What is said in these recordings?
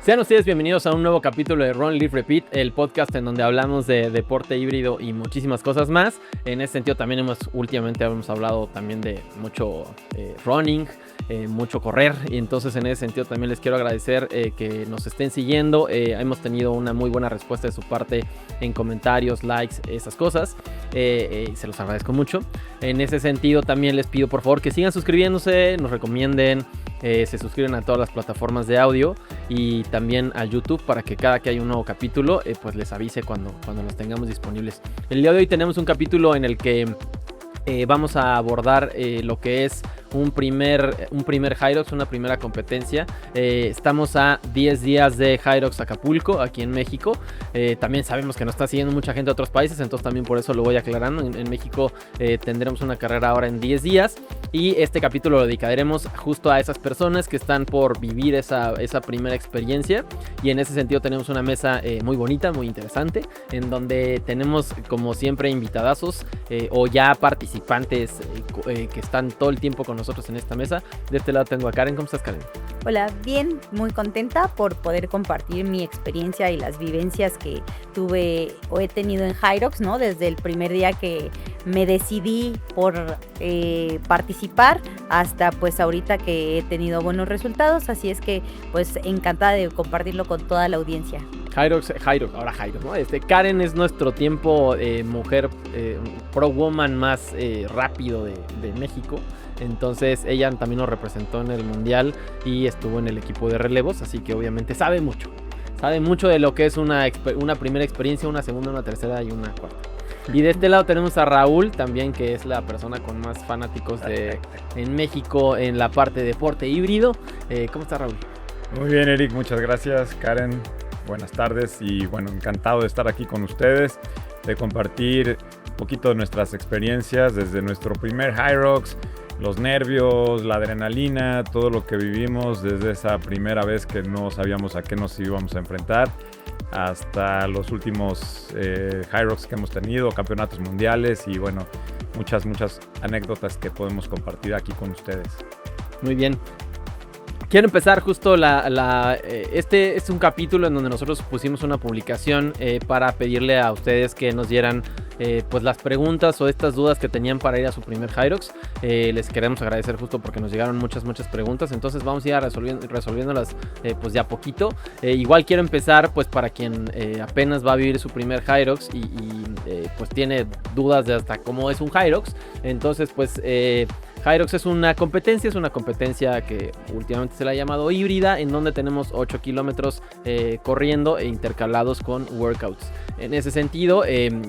Sean ustedes bienvenidos a un nuevo capítulo de Run, Live, Repeat, el podcast en donde hablamos de deporte híbrido y muchísimas cosas más. En ese sentido también últimamente hemos hablado también de mucho running, mucho correr, y entonces en ese sentido también les quiero agradecer que nos estén siguiendo. Hemos tenido una muy buena respuesta de su parte en comentarios, likes, esas cosas. Se los agradezco mucho. En ese sentido también les pido por favor que sigan suscribiéndose, nos recomienden, se suscriben a todas las plataformas de audio y también a YouTube para que cada que haya un nuevo capítulo pues les avise cuando los tengamos disponibles. El día de hoy tenemos un capítulo en el que vamos a abordar lo que es un primer Hyrox, una primera competencia. Estamos a 10 días de Hyrox Acapulco, aquí en México. También sabemos que nos está siguiendo mucha gente de otros países, entonces también por eso lo voy aclarando. En México tendremos una carrera ahora en 10 días y este capítulo lo dedicaremos justo a esas personas que están por vivir esa primera experiencia, y en ese sentido tenemos una mesa muy bonita, muy interesante, en donde tenemos como siempre invitadazos o ya participantes que están todo el tiempo con nosotros en esta mesa. De este lado tengo a Karen. ¿Cómo estás, Karen? Hola, bien, muy contenta por poder compartir mi experiencia y las vivencias que tuve o he tenido en Hyrox, ¿no? Desde el primer día que me decidí por participar hasta pues ahorita que he tenido buenos resultados, así es que pues encantada de compartirlo con toda la audiencia. Hyrox, ahora Hyrox, ¿no? Karen es nuestro tiempo mujer pro woman más rápido de México. Entonces ella también nos representó en el mundial y estuvo en el equipo de relevos, así que obviamente sabe mucho de lo que es una primera experiencia, una segunda, una tercera y una cuarta. Y de este lado tenemos a Raúl también, que es la persona con más fanáticos en México en la parte de deporte híbrido. ¿Cómo está, Raúl? Muy bien, Eric, muchas gracias. Karen, buenas tardes y bueno, encantado de estar aquí con ustedes, de compartir un poquito de nuestras experiencias desde nuestro primer Hyrox, los nervios, la adrenalina, todo lo que vivimos desde esa primera vez que no sabíamos a qué nos íbamos a enfrentar, hasta los últimos Hyrox que hemos tenido, campeonatos mundiales y bueno, muchas anécdotas que podemos compartir aquí con ustedes. Muy bien. Quiero empezar justo este es un capítulo en donde nosotros pusimos una publicación para pedirle a ustedes que nos dieran pues las preguntas o estas dudas que tenían para ir a su primer Hyrox. Les queremos agradecer justo porque nos llegaron muchas preguntas, entonces vamos a ir resolviéndolas pues de a poquito. Igual quiero empezar pues para quien apenas va a vivir su primer Hyrox y pues tiene dudas de hasta cómo es un Hyrox. Entonces pues Hyrox es una competencia que últimamente se la ha llamado híbrida, en donde tenemos 8 kilómetros corriendo e intercalados con workouts. En ese sentido,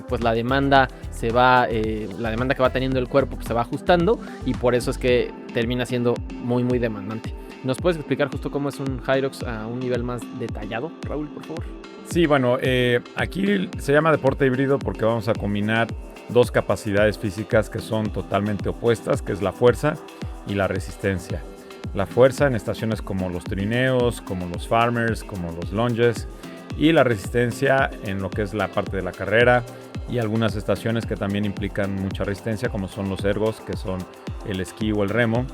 pues la demanda que va teniendo el cuerpo pues se va ajustando, y por eso es que termina siendo muy demandante. ¿Nos puedes explicar justo cómo es un Hyrox a un nivel más detallado, Raúl, por favor? Sí, bueno, aquí se llama deporte híbrido porque vamos a combinar dos capacidades físicas que son totalmente opuestas, que es la fuerza y la resistencia. La fuerza en estaciones como los trineos, como los farmers, como los lunges, y la resistencia en lo que es la parte de la carrera y algunas estaciones que también implican mucha resistencia, como son los ergos, que son el esquí o el remo.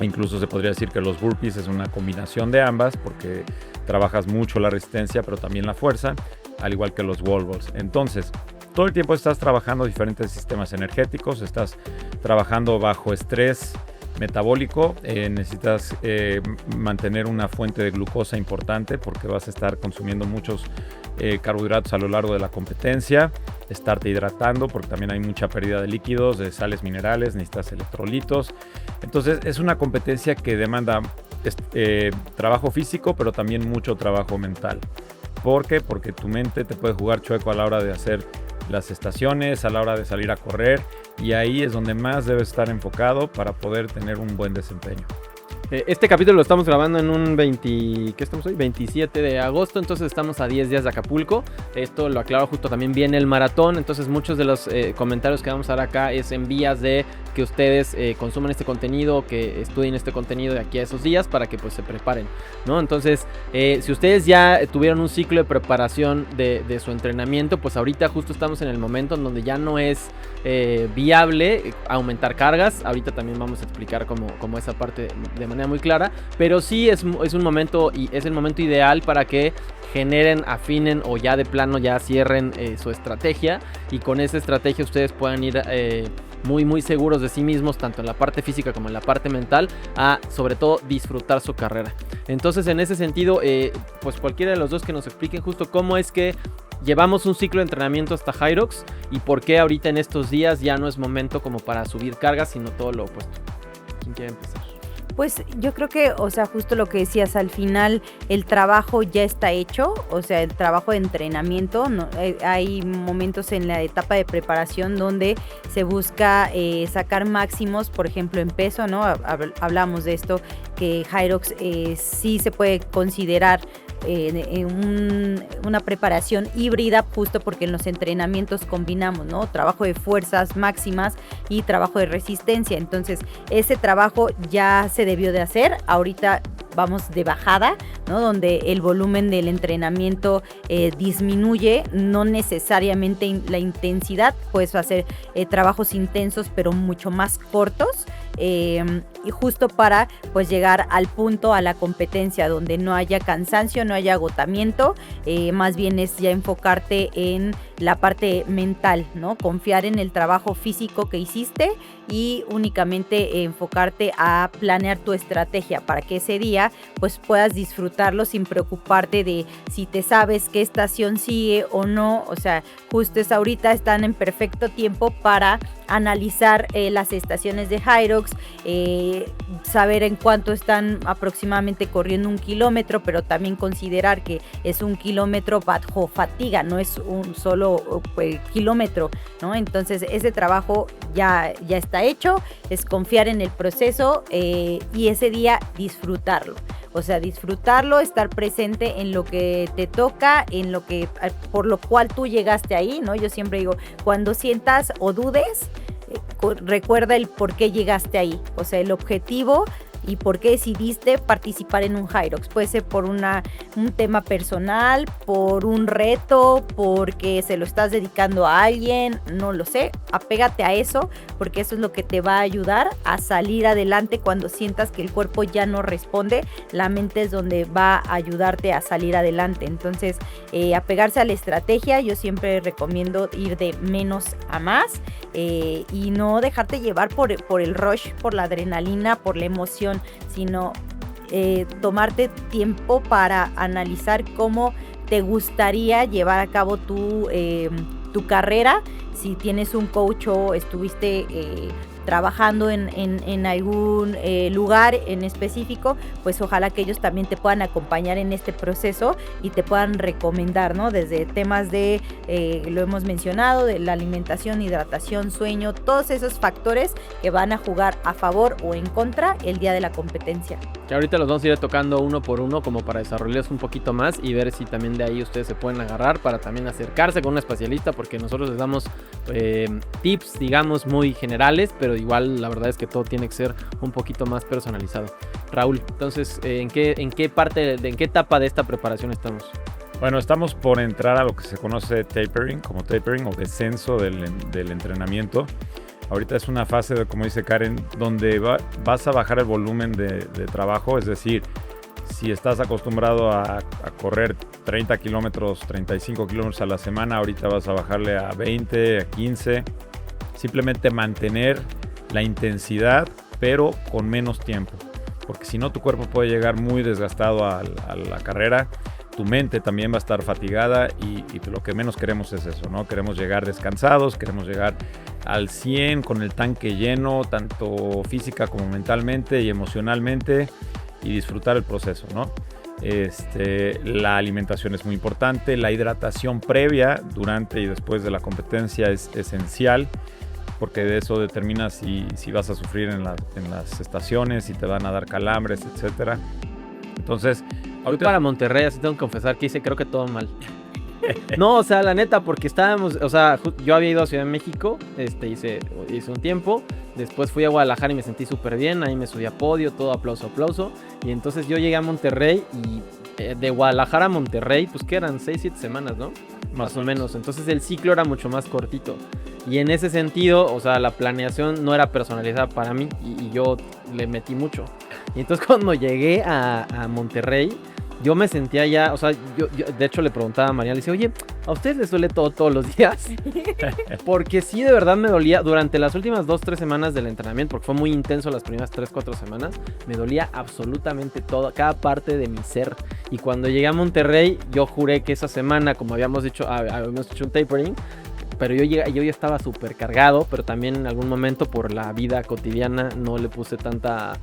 Incluso se podría decir que los burpees es una combinación de ambas porque trabajas mucho la resistencia pero también la fuerza, al igual que los wall balls. Entonces, todo el tiempo estás trabajando diferentes sistemas energéticos, estás trabajando bajo estrés metabólico, necesitas mantener una fuente de glucosa importante porque vas a estar consumiendo muchos carbohidratos a lo largo de la competencia, estarte hidratando porque también hay mucha pérdida de líquidos, de sales minerales, necesitas electrolitos. Entonces es una competencia que demanda trabajo físico pero también mucho trabajo mental. ¿Por qué? Porque tu mente te puede jugar chueco a la hora de hacer las estaciones, a la hora de salir a correr, y ahí es donde más debes estar enfocado para poder tener un buen desempeño. Este capítulo lo estamos grabando en un 27 de agosto, entonces estamos a 10 días de Acapulco. Esto lo aclaro, justo también viene el maratón, entonces muchos de los comentarios que vamos a dar acá es en vías de que ustedes consuman este contenido, que estudien este contenido de aquí a esos días para que pues se preparen, ¿no? Entonces, si ustedes ya tuvieron un ciclo de preparación de su entrenamiento, pues ahorita justo estamos en el momento en donde ya no es viable aumentar cargas. Ahorita también vamos a explicar como esa parte de manera muy clara, pero sí es un momento y es el momento ideal para que generen, afinen o ya de plano ya cierren su estrategia, y con esa estrategia ustedes puedan ir muy muy seguros de sí mismos, tanto en la parte física como en la parte mental, a sobre todo disfrutar su carrera. Entonces, en ese sentido, pues cualquiera de los dos que nos expliquen justo cómo es que llevamos un ciclo de entrenamiento hasta Hyrox y por qué ahorita en estos días ya no es momento como para subir cargas, sino todo lo opuesto. ¿Quién quiere empezar? Pues yo creo que, o sea, justo lo que decías, al final el trabajo ya está hecho, o sea, el trabajo de entrenamiento, ¿no? Hay momentos en la etapa de preparación donde se busca sacar máximos, por ejemplo, en peso, ¿no? Hablamos de esto, que Hyrox sí se puede considerar una preparación híbrida, justo porque en los entrenamientos combinamos, ¿no? Trabajo de fuerzas máximas y trabajo de resistencia. Entonces, ese trabajo ya se debió de hacer. Ahorita vamos de bajada, ¿no? Donde el volumen del entrenamiento disminuye, no necesariamente la intensidad, puedes hacer trabajos intensos pero mucho más cortos, y justo para pues llegar al punto, a la competencia donde no haya cansancio, no haya agotamiento, más bien es ya enfocarte en la parte mental, ¿no? Confiar en el trabajo físico que hiciste y únicamente enfocarte a planear tu estrategia para que ese día pues puedas disfrutarlo sin preocuparte de si te sabes qué estación sigue o no. O sea, justo ahorita están en perfecto tiempo para analizar las estaciones de Hyrox, saber en cuánto están aproximadamente corriendo 1 kilómetro, pero también considerar que es 1 kilómetro bajo fatiga, no es un solo kilómetro, ¿no? Entonces ese trabajo ya está hecho, es confiar en el proceso y ese día disfrutarlo. O sea, disfrutarlo, estar presente en lo que te toca, en lo que por lo cual tú llegaste ahí, ¿no? Yo siempre digo, cuando sientas o dudes, recuerda el por qué llegaste ahí, o sea, el objetivo y por qué decidiste participar en un Hyrox. Puede ser por un tema personal, por un reto, porque se lo estás dedicando a alguien, no lo sé. Apégate a eso, porque eso es lo que te va a ayudar a salir adelante cuando sientas que el cuerpo ya no responde. La mente es donde va a ayudarte a salir adelante. Entonces, apegarse a la estrategia, yo siempre recomiendo ir de menos a más, y no dejarte llevar por el rush, por la adrenalina, por la emoción, sino tomarte tiempo para analizar cómo te gustaría llevar a cabo tu carrera. Si tienes un coach o estuviste trabajando en algún lugar en específico, pues ojalá que ellos también te puedan acompañar en este proceso y te puedan recomendar, ¿no? Desde temas de, lo hemos mencionado, de la alimentación, hidratación, sueño, todos esos factores que van a jugar a favor o en contra el día de la competencia. Que ahorita los vamos a ir tocando uno por uno como para desarrollarlos un poquito más y ver si también de ahí ustedes se pueden agarrar para también acercarse con un especialista, porque nosotros les damos tips, digamos, muy generales, pero igual la verdad es que todo tiene que ser un poquito más personalizado. Raúl, entonces, ¿en qué etapa de esta preparación estamos? Bueno, estamos por entrar a lo que se conoce como tapering o descenso del entrenamiento. Ahorita es una fase, como dice Karen, donde vas a bajar el volumen de trabajo, es decir, si estás acostumbrado a correr 30 kilómetros, 35 kilómetros a la semana, ahorita vas a bajarle a 20, a 15, simplemente mantener la intensidad, pero con menos tiempo, porque si no tu cuerpo puede llegar muy desgastado a la carrera, tu mente también va a estar fatigada y lo que menos queremos es eso, ¿no? Queremos llegar descansados, queremos llegar al 100 con el tanque lleno, tanto física como mentalmente y emocionalmente, y disfrutar el proceso, ¿no? La alimentación es muy importante, la hidratación previa, durante y después de la competencia es esencial, porque de eso determina si vas a sufrir en las estaciones, si te van a dar calambres, etcétera. Entonces, ahorita para Monterrey, así tengo que confesar que hice creo que todo mal. No, o sea, la neta, porque estábamos, o sea, yo había ido a Ciudad de México, hice un tiempo, Después fui a Guadalajara y me sentí súper bien. Ahí me subí a podio, todo aplauso. Y entonces yo llegué a Monterrey y de Guadalajara a Monterrey, pues que eran 6-7 semanas, ¿no? Más o menos. Entonces el ciclo era mucho más cortito. Y en ese sentido, o sea, la planeación no era personalizada para mí y yo le metí mucho. Y entonces cuando llegué a Monterrey, yo me sentía ya, o sea, yo de hecho le preguntaba a María, le decía, oye, ¿a ustedes les duele todo todos los días? Porque sí, de verdad me dolía durante las últimas 2-3 semanas del entrenamiento, porque fue muy intenso las primeras 3-4 semanas, me dolía absolutamente todo, cada parte de mi ser. Y cuando llegué a Monterrey, yo juré que esa semana, como habíamos hecho un tapering, pero yo ya estaba súper cargado, pero también en algún momento por la vida cotidiana no le puse tanta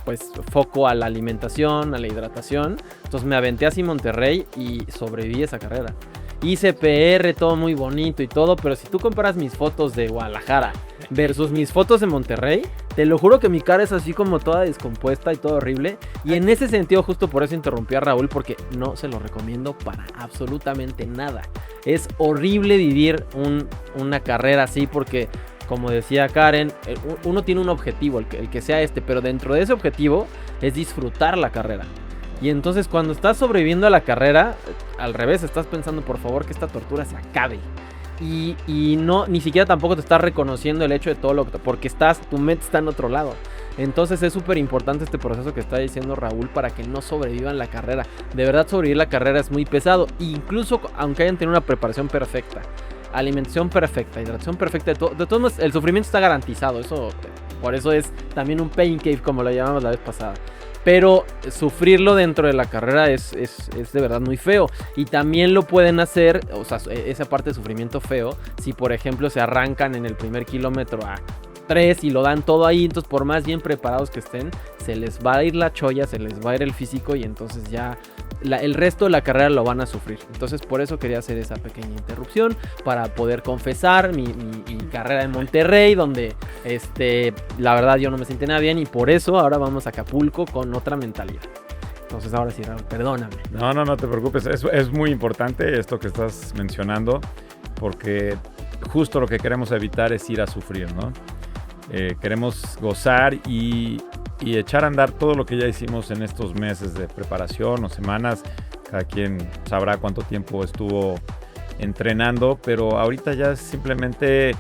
pues foco a la alimentación, a la hidratación. Entonces me aventé así Monterrey y sobreviví esa carrera. Hice PR, todo muy bonito y todo, pero si tú comparas mis fotos de Guadalajara versus mis fotos de Monterrey, te lo juro que mi cara es así como toda descompuesta y todo horrible. Y en ese sentido, justo por eso interrumpí a Raúl, porque no se lo recomiendo para absolutamente nada. Es horrible vivir una carrera así porque, como decía Karen, uno tiene un objetivo, el que sea pero dentro de ese objetivo es disfrutar la carrera. Y entonces cuando estás sobreviviendo a la carrera, al revés, estás pensando por favor que esta tortura se acabe. Y no, ni siquiera tampoco te estás reconociendo el hecho de todo lo que... Porque tu mente está en otro lado. Entonces es súper importante este proceso que está diciendo Raúl para que no sobrevivan la carrera. De verdad, sobrevivir la carrera es muy pesado. Incluso aunque hayan tenido una preparación perfecta, alimentación perfecta, hidratación perfecta, de todos modos el sufrimiento está garantizado. Por eso es también un pain cave, como lo llamamos la vez pasada. Pero sufrirlo dentro de la carrera es de verdad muy feo. Y también lo pueden hacer, o sea, esa parte de sufrimiento feo, si por ejemplo se arrancan en el primer kilómetro a 3 y lo dan todo ahí, entonces por más bien preparados que estén, se les va a ir la cholla, se les va a ir el físico y entonces ya el resto de la carrera lo van a sufrir. Entonces por eso quería hacer esa pequeña interrupción para poder confesar mi carrera en Monterrey, donde la verdad yo no me sentí nada bien y por eso ahora vamos a Acapulco con otra mentalidad. Entonces ahora sí, Raúl, perdóname. No te preocupes, es muy importante esto que estás mencionando, porque justo lo que queremos evitar es ir a sufrir, ¿no? Queremos gozar y echar a andar todo lo que ya hicimos en estos meses de preparación o semanas. Cada quien sabrá cuánto tiempo estuvo entrenando, pero ahorita ya es simplemente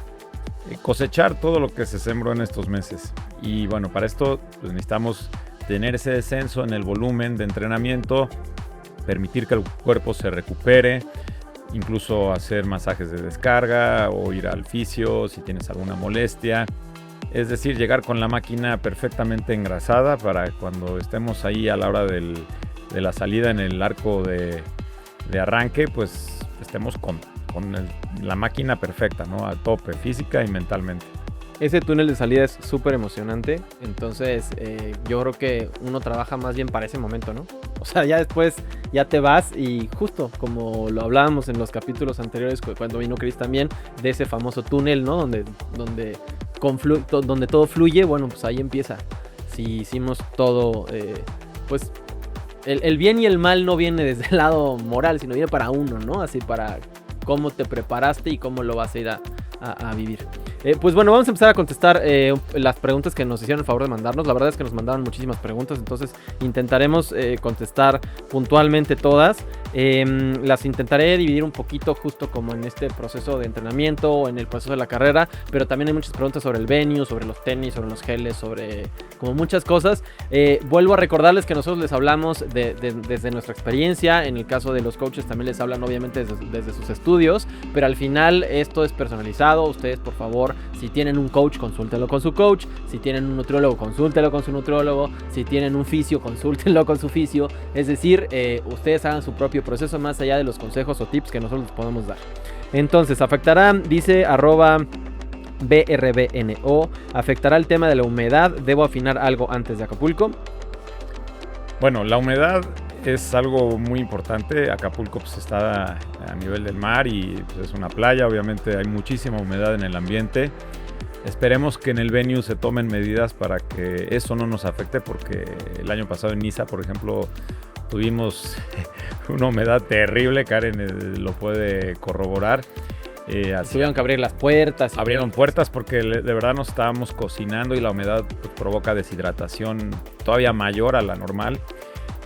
cosechar todo lo que se sembró en estos meses. Y bueno, para esto pues necesitamos tener ese descenso en el volumen de entrenamiento, permitir que el cuerpo se recupere, incluso hacer masajes de descarga o ir al fisio si tienes alguna molestia. Es decir, llegar con la máquina perfectamente engrasada para cuando estemos ahí a la hora de la salida en el arco de arranque, pues estemos con la máquina perfecta, ¿no? A tope, física y mentalmente. Ese túnel de salida es súper emocionante, entonces yo creo que uno trabaja más bien para ese momento, ¿no? O sea, ya después ya te vas y justo como lo hablábamos en los capítulos anteriores cuando vino Chris también, de ese famoso túnel, ¿no? Donde todo fluye, bueno, pues ahí empieza. Si hicimos todo, pues el bien y el mal no viene desde el lado moral, sino viene para uno, ¿no? Así para cómo te preparaste y cómo lo vas a ir a vivir. Pues bueno, vamos a empezar a contestar las preguntas que nos hicieron el favor de mandarnos. La verdad es que nos mandaron muchísimas preguntas, entonces intentaremos contestar puntualmente todas. Las intentaré dividir un poquito justo como en este proceso de entrenamiento o en el proceso de la carrera, pero también hay muchas preguntas sobre el venue, sobre los tenis, sobre los geles, sobre como muchas cosas. Vuelvo a recordarles que nosotros les hablamos desde nuestra experiencia. En el caso de los coaches también les hablan obviamente desde sus estudios, pero al final esto es personalizado. Ustedes, por favor, si tienen un coach, consúltenlo con su coach. Si tienen un nutriólogo, consúltenlo con su nutriólogo. Si tienen un fisio, consúltenlo con su fisio. Es decir, ustedes hagan su propio proceso más allá de los consejos o tips que nosotros les podemos dar. Entonces, afectará, dice @BRBNO, afectará el tema de la humedad. ¿Debo afinar algo antes de Acapulco? Bueno, la humedad es algo muy importante. Acapulco pues está a nivel del mar y pues, es una playa. Obviamente hay muchísima humedad en el ambiente. Esperemos que en el venue se tomen medidas para que eso no nos afecte, porque el año pasado en Niza, por ejemplo, tuvimos una humedad terrible. Karen lo puede corroborar. Tuvieron que abrir las puertas. Abrieron puertas porque de verdad nos estábamos cocinando y la humedad pues, provoca deshidratación todavía mayor a la normal.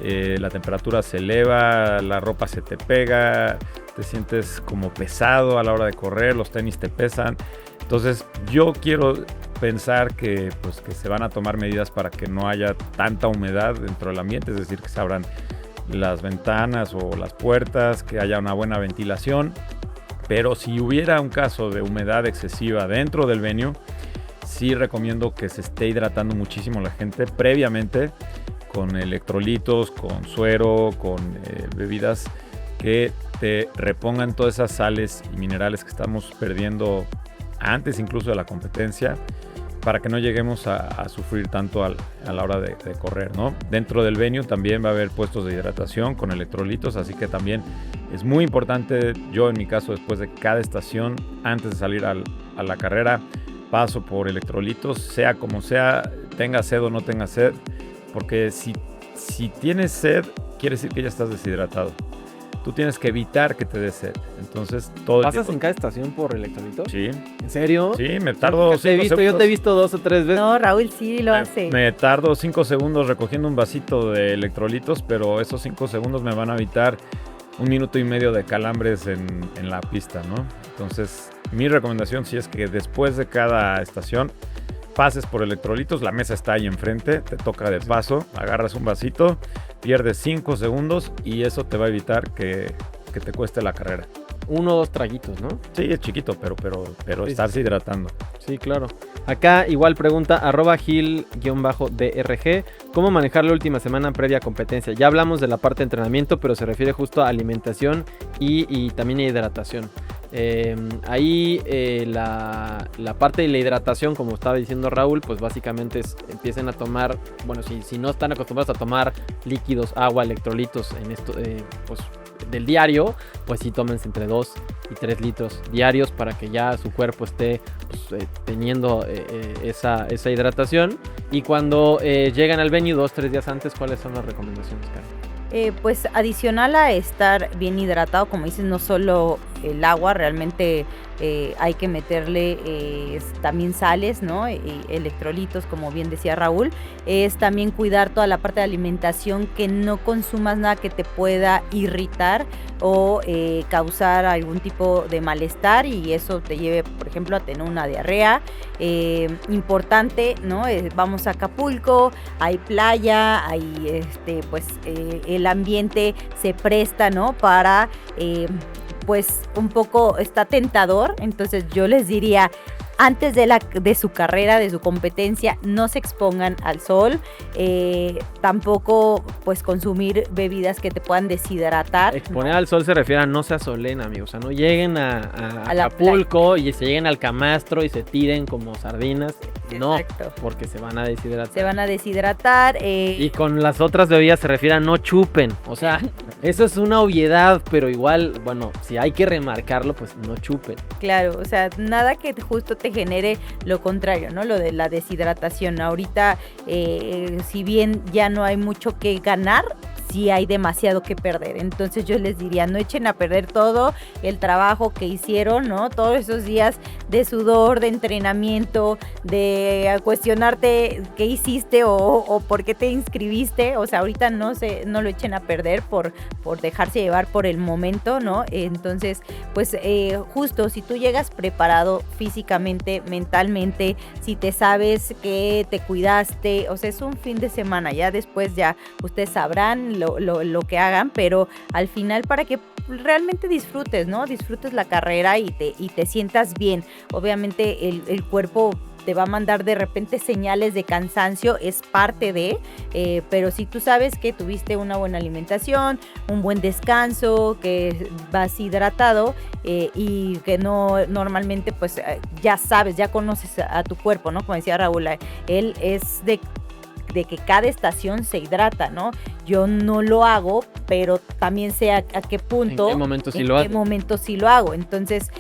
La temperatura se eleva, la ropa se te pega, te sientes como pesado a la hora de correr, los tenis te pesan. Entonces yo quiero pensar que se van a tomar medidas para que no haya tanta humedad dentro del ambiente, es decir, que se abran las ventanas o las puertas, que haya una buena ventilación. Pero si hubiera un caso de humedad excesiva dentro del venue, sí recomiendo que se esté hidratando muchísimo la gente previamente con electrolitos, con suero, con bebidas que te repongan todas esas sales y minerales que estamos perdiendo antes incluso de la competencia, para que no lleguemos a sufrir tanto a la hora de correr, ¿no? Dentro del venue también va a haber puestos de hidratación con electrolitos, así que también es muy importante. Yo en mi caso, después de cada estación, antes de salir a la carrera, paso por electrolitos, sea como sea, tenga sed o no tenga sed, porque si tienes sed, quiere decir que ya estás deshidratado. Tú tienes que evitar que te dé sed. Entonces, todo el ¿Pasas tiempo... en cada estación por electrolitos? Sí. ¿En serio? Sí, me tardo 5 segundos. Yo te he visto 2 o 3 veces. No, Raúl sí lo hace. Me tardo 5 segundos recogiendo un vasito de electrolitos, pero esos 5 segundos me van a evitar 1 minuto y medio de calambres en la pista, ¿no? Entonces, mi recomendación sí es que después de cada estación pases por electrolitos, la mesa está ahí enfrente, te toca de paso, agarras un vasito, pierdes 5 segundos y eso te va a evitar que te cueste la carrera. 1 o 2 traguitos, ¿no? Sí, es chiquito, pero Sí, estarse hidratando. Sí, claro. Acá igual pregunta @gil_drg, ¿cómo manejar la última semana previa a competencia? Ya hablamos de la parte de entrenamiento, pero se refiere justo a alimentación y también a hidratación. Ahí la parte de la hidratación, como estaba diciendo Raúl, pues básicamente empiecen a tomar, bueno, si no están acostumbrados a tomar líquidos, agua, electrolitos en esto, pues del diario, pues sí tómense entre 2 y 3 litros diarios para que ya su cuerpo esté teniendo esa hidratación. Y cuando llegan al venue 2-3 días antes, ¿cuáles son las recomendaciones, Karen? Pues adicional a estar bien hidratado, como dices, no solo el agua, realmente hay que meterle también sales, ¿no? Electrolitos, como bien decía Raúl. Es también cuidar toda la parte de alimentación, que no consumas nada que te pueda irritar o causar algún tipo de malestar y eso te lleve, por ejemplo, a tener una diarrea. Importante, ¿no? Vamos a Acapulco, hay playa, hay el ambiente se presta, ¿no? Para pues un poco está tentador, entonces yo les diría, antes de su carrera, de su competencia, no se expongan al sol, tampoco pues consumir bebidas que te puedan deshidratar. Exponer al sol se refiere a no se asolen, amigos, o sea, no lleguen a Acapulco y se lleguen al camastro y se tiren como sardinas. Exacto. No, porque se van a deshidratar. Se van a deshidratar. Y con las otras bebidas se refiere a no chupen, o sea, eso es una obviedad, pero igual, bueno, si hay que remarcarlo, pues no chupen. Claro, o sea, nada que justo te genere lo contrario, ¿no? Lo de la deshidratación. Ahorita, si bien ya no hay mucho que ganar, sí hay demasiado que perder. Entonces yo les diría, no echen a perder todo el trabajo que hicieron, ¿no? Todos esos días de sudor, de entrenamiento, de cuestionarte qué hiciste o por qué te inscribiste. O sea, ahorita no lo echen a perder por dejarse llevar por el momento, ¿no? Entonces, pues justo si tú llegas preparado físicamente, mentalmente, si te sabes que te cuidaste, o sea, es un fin de semana, ya después ya ustedes sabrán lo que hagan, pero al final para que realmente disfrutes, ¿no? Disfrutes la carrera y te sientas bien. Obviamente el cuerpo te va a mandar de repente señales de cansancio, es parte de, pero si tú sabes que tuviste una buena alimentación, un buen descanso, que vas hidratado y que no normalmente pues ya sabes, ya conoces a tu cuerpo, ¿no? Como decía Raúl, él es de que cada estación se hidrata, ¿no? Yo no lo hago, pero también sé a qué punto, en qué momento sí lo hago. Entonces,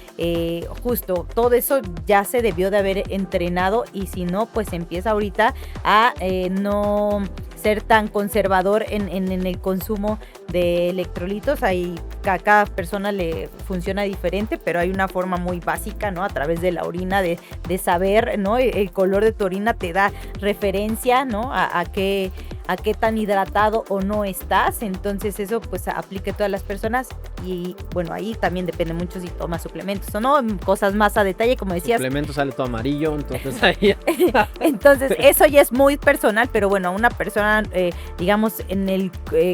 justo todo eso ya se debió de haber entrenado y si no, pues empieza ahorita a no ser tan conservador en el consumo de electrolitos. A cada persona le funciona diferente, pero hay una forma muy básica, ¿no? A través de la orina de saber, ¿no? El color de tu orina te da referencia, ¿no? A qué tan hidratado o no estás. Entonces eso pues aplica a todas las personas y bueno, ahí también depende mucho si tomas suplementos o no, cosas más a detalle, como decías. Suplemento sale todo amarillo, entonces ahí... Entonces eso ya es muy personal, pero bueno, una persona, digamos, en el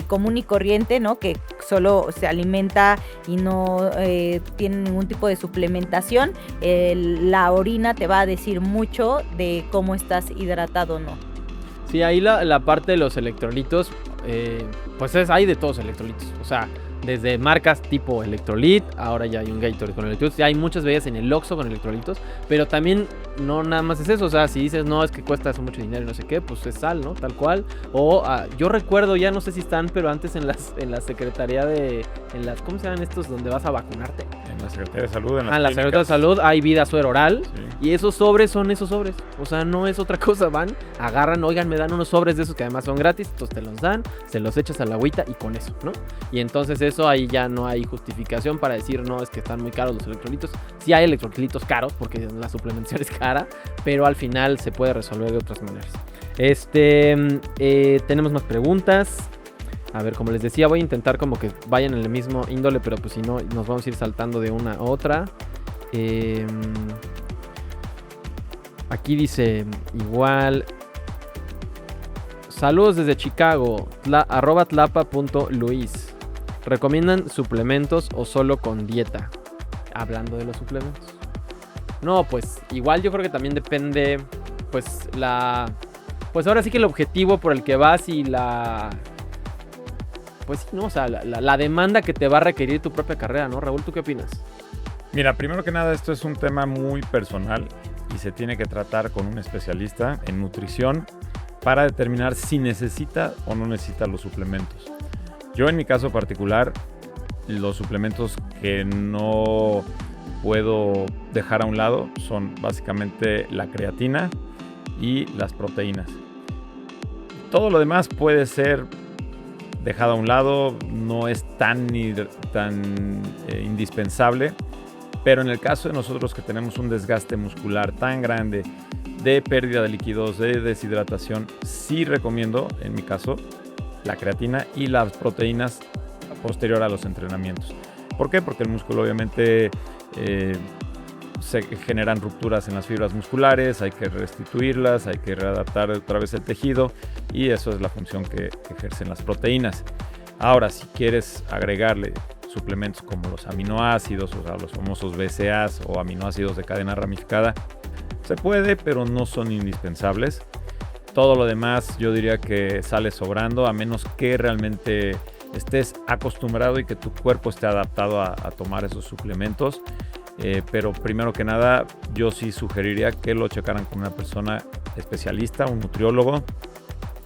común y corriente, ¿no? Que solo se alimenta y no tiene ningún tipo de suplementación, la orina te va a decir mucho de cómo estás hidratado o no. Sí, ahí la parte de los electrolitos, pues hay de todos electrolitos, o sea, desde marcas tipo Electrolit, ahora ya hay un Gatorade con electrolitos, ya hay muchas bebidas en el Oxxo con electrolitos, pero también no nada más es eso, o sea, si dices no, es que cuesta eso mucho dinero y no sé qué, pues es sal, ¿no? Tal cual. O yo recuerdo, ya no sé si están, pero antes en la Secretaría ¿cómo se llaman estos donde vas a vacunarte? En la Secretaría de Salud, en la Secretaría de Salud hay Vida Suero Oral, sí. Y esos sobres son esos sobres, o sea, no es otra cosa, agarran, oigan, me dan unos sobres de esos que además son gratis, entonces te los dan, se los echas a la agüita y con eso, ¿no? Y entonces eso ahí ya no hay justificación para decir, no, es que están muy caros los electrolitos. Sí hay electrolitos caros porque la suplementación es cara, pero al final se puede resolver de otras maneras. Tenemos más preguntas. A ver, como les decía, voy a intentar como que vayan en el mismo índole, pero pues si no, nos vamos a ir saltando de una a otra. Aquí dice, igual... Saludos desde Chicago, @tlapa.luis. ¿Recomiendan suplementos o solo con dieta? Hablando de los suplementos. No, pues igual yo creo que también depende, pues pues ahora sí que el objetivo por el que vas y pues sí, ¿no? O sea, la demanda que te va a requerir tu propia carrera, ¿no? Raúl, ¿tú qué opinas? Mira, primero que nada, esto es un tema muy personal y se tiene que tratar con un especialista en nutrición para determinar si necesita o no necesita los suplementos. Yo en mi caso particular, los suplementos que no puedo dejar a un lado son básicamente la creatina y las proteínas. Todo lo demás puede ser dejado a un lado, no es tan indispensable, pero en el caso de nosotros que tenemos un desgaste muscular tan grande, de pérdida de líquidos, de deshidratación, sí recomiendo, en mi caso, la creatina y las proteínas posterior a los entrenamientos. ¿Por qué? Porque el músculo obviamente se generan rupturas en las fibras musculares, hay que restituirlas, hay que readaptar otra vez el tejido y eso es la función que ejercen las proteínas. Ahora, si quieres agregarle suplementos como los aminoácidos, o sea, los famosos BCAAs o aminoácidos de cadena ramificada, se puede, pero no son indispensables. Todo lo demás yo diría que sale sobrando, a menos que realmente estés acostumbrado y que tu cuerpo esté adaptado a tomar esos suplementos. Pero primero que nada, yo sí sugeriría que lo checaran con una persona especialista, un nutriólogo,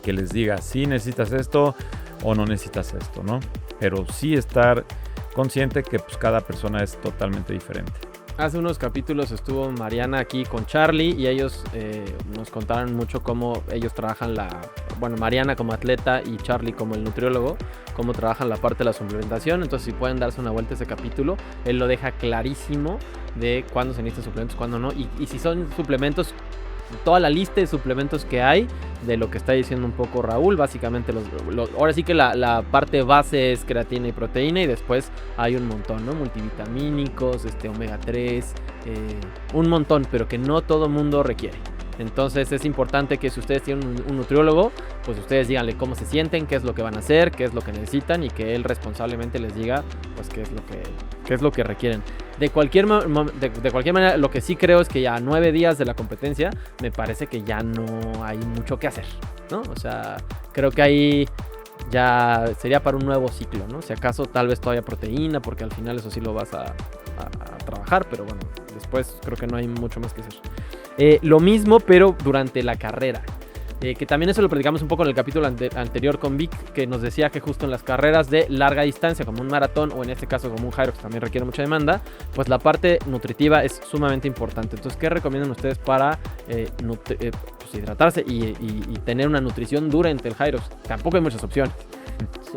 que les diga si necesitas esto o no necesitas esto, ¿no? Pero sí estar consciente que pues, cada persona es totalmente diferente. Hace unos capítulos estuvo Mariana aquí con Charlie y ellos nos contaron mucho cómo ellos trabajan Mariana como atleta y Charlie como el nutriólogo, cómo trabajan la parte de la suplementación. Entonces si pueden darse una vuelta a ese capítulo, él lo deja clarísimo de cuándo se necesitan suplementos, cuándo no. Y si son suplementos, toda la lista de suplementos que hay, de lo que está diciendo un poco Raúl, básicamente ahora sí que la parte base es creatina y proteína y después hay un montón, ¿no? Multivitamínicos, omega 3, un montón, pero que no todo mundo requiere. Entonces es importante que si ustedes tienen un nutriólogo, pues ustedes díganle cómo se sienten, qué es lo que van a hacer, qué es lo que necesitan y que él responsablemente les diga pues qué es lo que requieren. De cualquier manera, lo que sí creo es que ya a 9 días de la competencia me parece que ya no hay mucho que hacer, ¿no? O sea, creo que ahí ya sería para un nuevo ciclo, ¿no? Si acaso tal vez todavía proteína, porque al final eso sí lo vas a trabajar, pero bueno, después creo que no hay mucho más que hacer. Lo mismo, pero durante la carrera. que también eso lo platicamos un poco en el capítulo anterior con Vic, que nos decía que justo en las carreras de larga distancia, como un maratón o en este caso como un Hyrox, también requiere mucha demanda, pues la parte nutritiva es sumamente importante. Entonces, ¿qué recomiendan ustedes para pues hidratarse y tener una nutrición durante el Hyrox? Tampoco hay muchas opciones.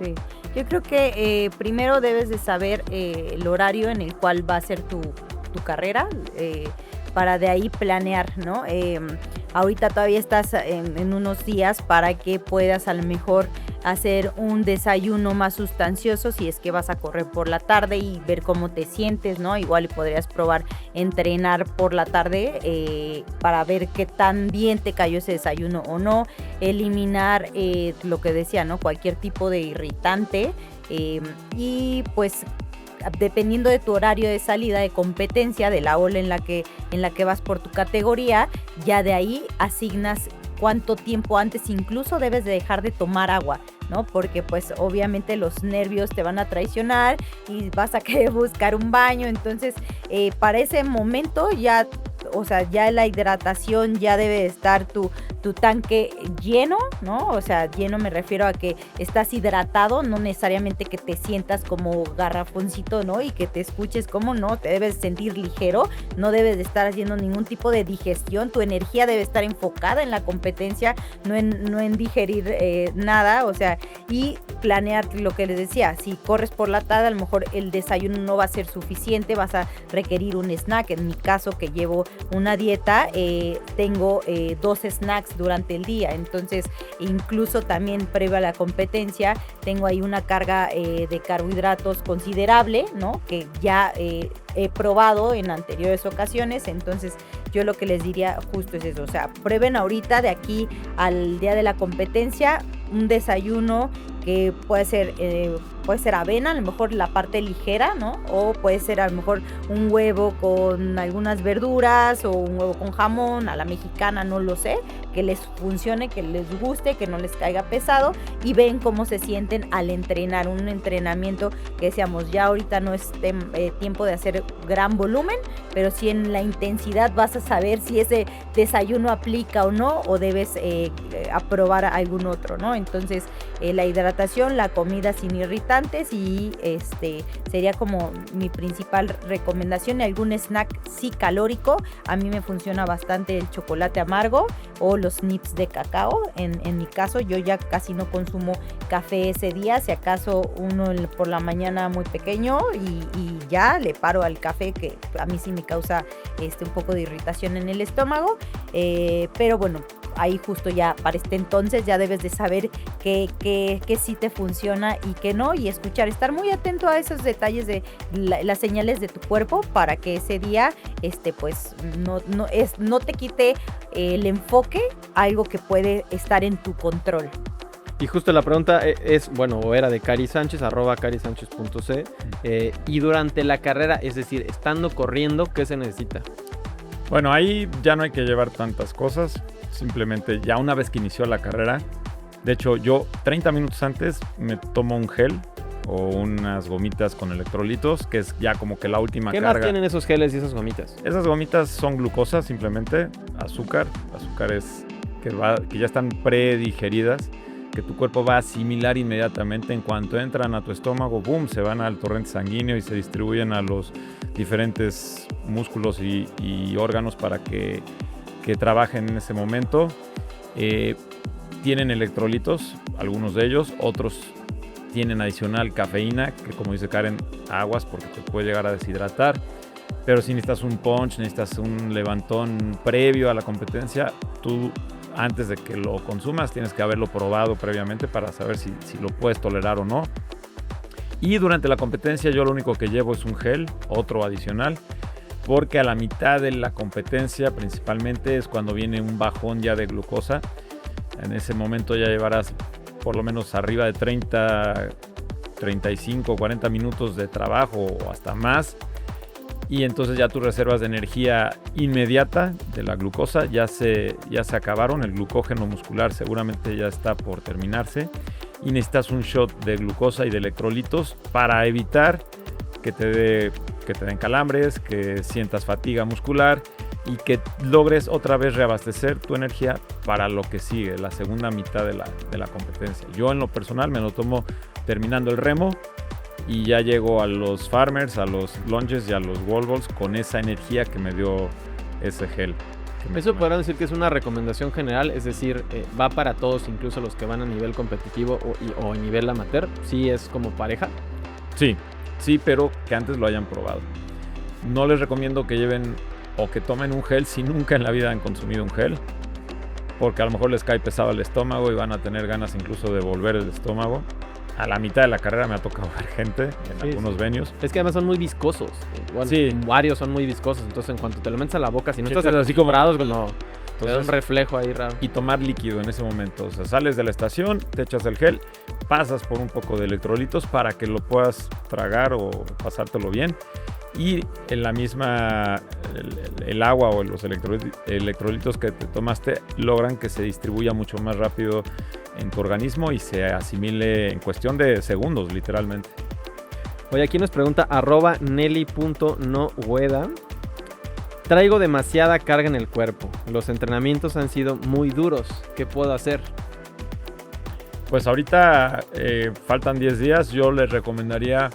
Sí, yo creo que primero debes de saber el horario en el cual va a ser tu carrera, para de ahí planear, ¿no? Ahorita todavía estás en unos días para que puedas a lo mejor hacer un desayuno más sustancioso si es que vas a correr por la tarde y ver cómo te sientes, ¿no? Igual podrías probar entrenar por la tarde para ver qué tan bien te cayó ese desayuno o no, eliminar lo que decía, ¿no? Cualquier tipo de irritante y pues dependiendo de tu horario de salida de competencia, de la ola en la que vas por tu categoría, ya de ahí asignas cuánto tiempo antes incluso debes de dejar de tomar agua, ¿no? Porque pues obviamente los nervios te van a traicionar y vas a querer buscar un baño, entonces para ese momento ya, o sea, ya la hidratación ya debe estar tu tanque lleno, ¿no? O sea, lleno me refiero a que estás hidratado, no necesariamente que te sientas como garrafoncito, ¿no? Y que te escuches como, no, te debes sentir ligero, no debes de estar haciendo ningún tipo de digestión, tu energía debe estar enfocada en la competencia, no en digerir nada, o sea, y planear lo que les decía, si corres por la tarde, a lo mejor el desayuno no va a ser suficiente, vas a requerir un snack. En mi caso, que llevo una dieta, tengo 2 snacks durante el día, entonces incluso también previo a la competencia tengo ahí una carga de carbohidratos considerable, ¿no? Que ya he probado en anteriores ocasiones, entonces yo lo que les diría justo es eso, o sea, prueben ahorita de aquí al día de la competencia un desayuno que puede ser avena, a lo mejor la parte ligera, ¿no? O puede ser a lo mejor un huevo con algunas verduras o un huevo con jamón a la mexicana, no lo sé, que les funcione, que les guste, que no les caiga pesado y ven cómo se sienten al entrenar, un entrenamiento que decíamos, ya ahorita no es tiempo de hacer gran volumen, pero sí en la intensidad vas a saber si ese desayuno aplica o no, o debes aprobar algún otro, ¿no? Entonces la hidratación, la comida sin irritantes y sería como mi principal recomendación. Algún snack sí calórico, a mí me funciona bastante el chocolate amargo o los nips de cacao. En mi caso yo ya casi no consumo café ese día, si acaso uno por la mañana muy pequeño y ya le paro al café, que a mí sí me causa un poco de irritación en el estómago, pero bueno, ahí justo ya para este entonces ya debes de saber qué sí te funciona y qué no, y estar muy atento a esos detalles de las señales de tu cuerpo para que ese día pues no te quite el enfoque a algo que puede estar en tu control. Y justo la pregunta es, bueno, o era de Cari Sánchez, @carisánchez.c, y durante la carrera, es decir, estando corriendo, ¿qué se necesita? Bueno, ahí ya no hay que llevar tantas cosas, simplemente ya una vez que inició la carrera, de hecho yo 30 minutos antes me tomo un gel o unas gomitas con electrolitos, que es ya como que la última carga. ¿Qué más tienen esos geles y esas gomitas? Esas gomitas son glucosa simplemente, azúcar es que ya están predigeridas, que tu cuerpo va a asimilar inmediatamente. En cuanto entran a tu estómago, boom, se van al torrente sanguíneo y se distribuyen a los diferentes músculos y órganos para que trabajen en ese momento. Tienen electrolitos, algunos de ellos, otros tienen adicional cafeína, que como dice Karen, aguas porque te puede llegar a deshidratar. Pero si necesitas un punch, necesitas un levantón previo a la competencia, tú antes de que lo consumas tienes que haberlo probado previamente para saber si lo puedes tolerar o no. Y durante la competencia yo lo único que llevo es un gel, otro adicional, porque a la mitad de la competencia principalmente es cuando viene un bajón ya de glucosa. En ese momento ya llevarás por lo menos arriba de 30, 35, 40 minutos de trabajo o hasta más. Y entonces ya tus reservas de energía inmediata de la glucosa ya se acabaron. El glucógeno muscular seguramente ya está por terminarse. Y necesitas un shot de glucosa y de electrolitos para evitar que te den calambres, que sientas fatiga muscular y que logres otra vez reabastecer tu energía para lo que sigue, la segunda mitad de la competencia. Yo en lo personal me lo tomo terminando el remo y ya llego a los farmers, a los lunges y a los wall balls con esa energía que me dio ese gel. Eso podrán decir que es una recomendación general, es decir, va para todos, incluso los que van a nivel competitivo o a nivel amateur, sí es como pareja. Sí, pero que antes lo hayan probado. No les recomiendo que lleven o que tomen un gel si nunca en la vida han consumido un gel, porque a lo mejor les cae pesado el estómago y van a tener ganas incluso de volver el estómago. A la mitad de la carrera me ha tocado ver gente en algunos venues. Es que además son muy viscosos. Bueno, varios son muy viscosos, entonces en cuanto te lo metes a la boca, si no estás así como cuando te da un reflejo ahí raro. Y tomar líquido en ese momento. O sea, sales de la estación, te echas el gel, pasas por un poco de electrolitos para que lo puedas tragar o pasártelo bien. Y en la misma, el agua o los electrolitos que te tomaste logran que se distribuya mucho más rápido en tu organismo y se asimile en cuestión de segundos, literalmente. Oye, aquí nos pregunta @nelly.nohueda. Traigo demasiada carga en el cuerpo. Los entrenamientos han sido muy duros. ¿Qué puedo hacer? Pues ahorita faltan 10 días. Yo les recomendaría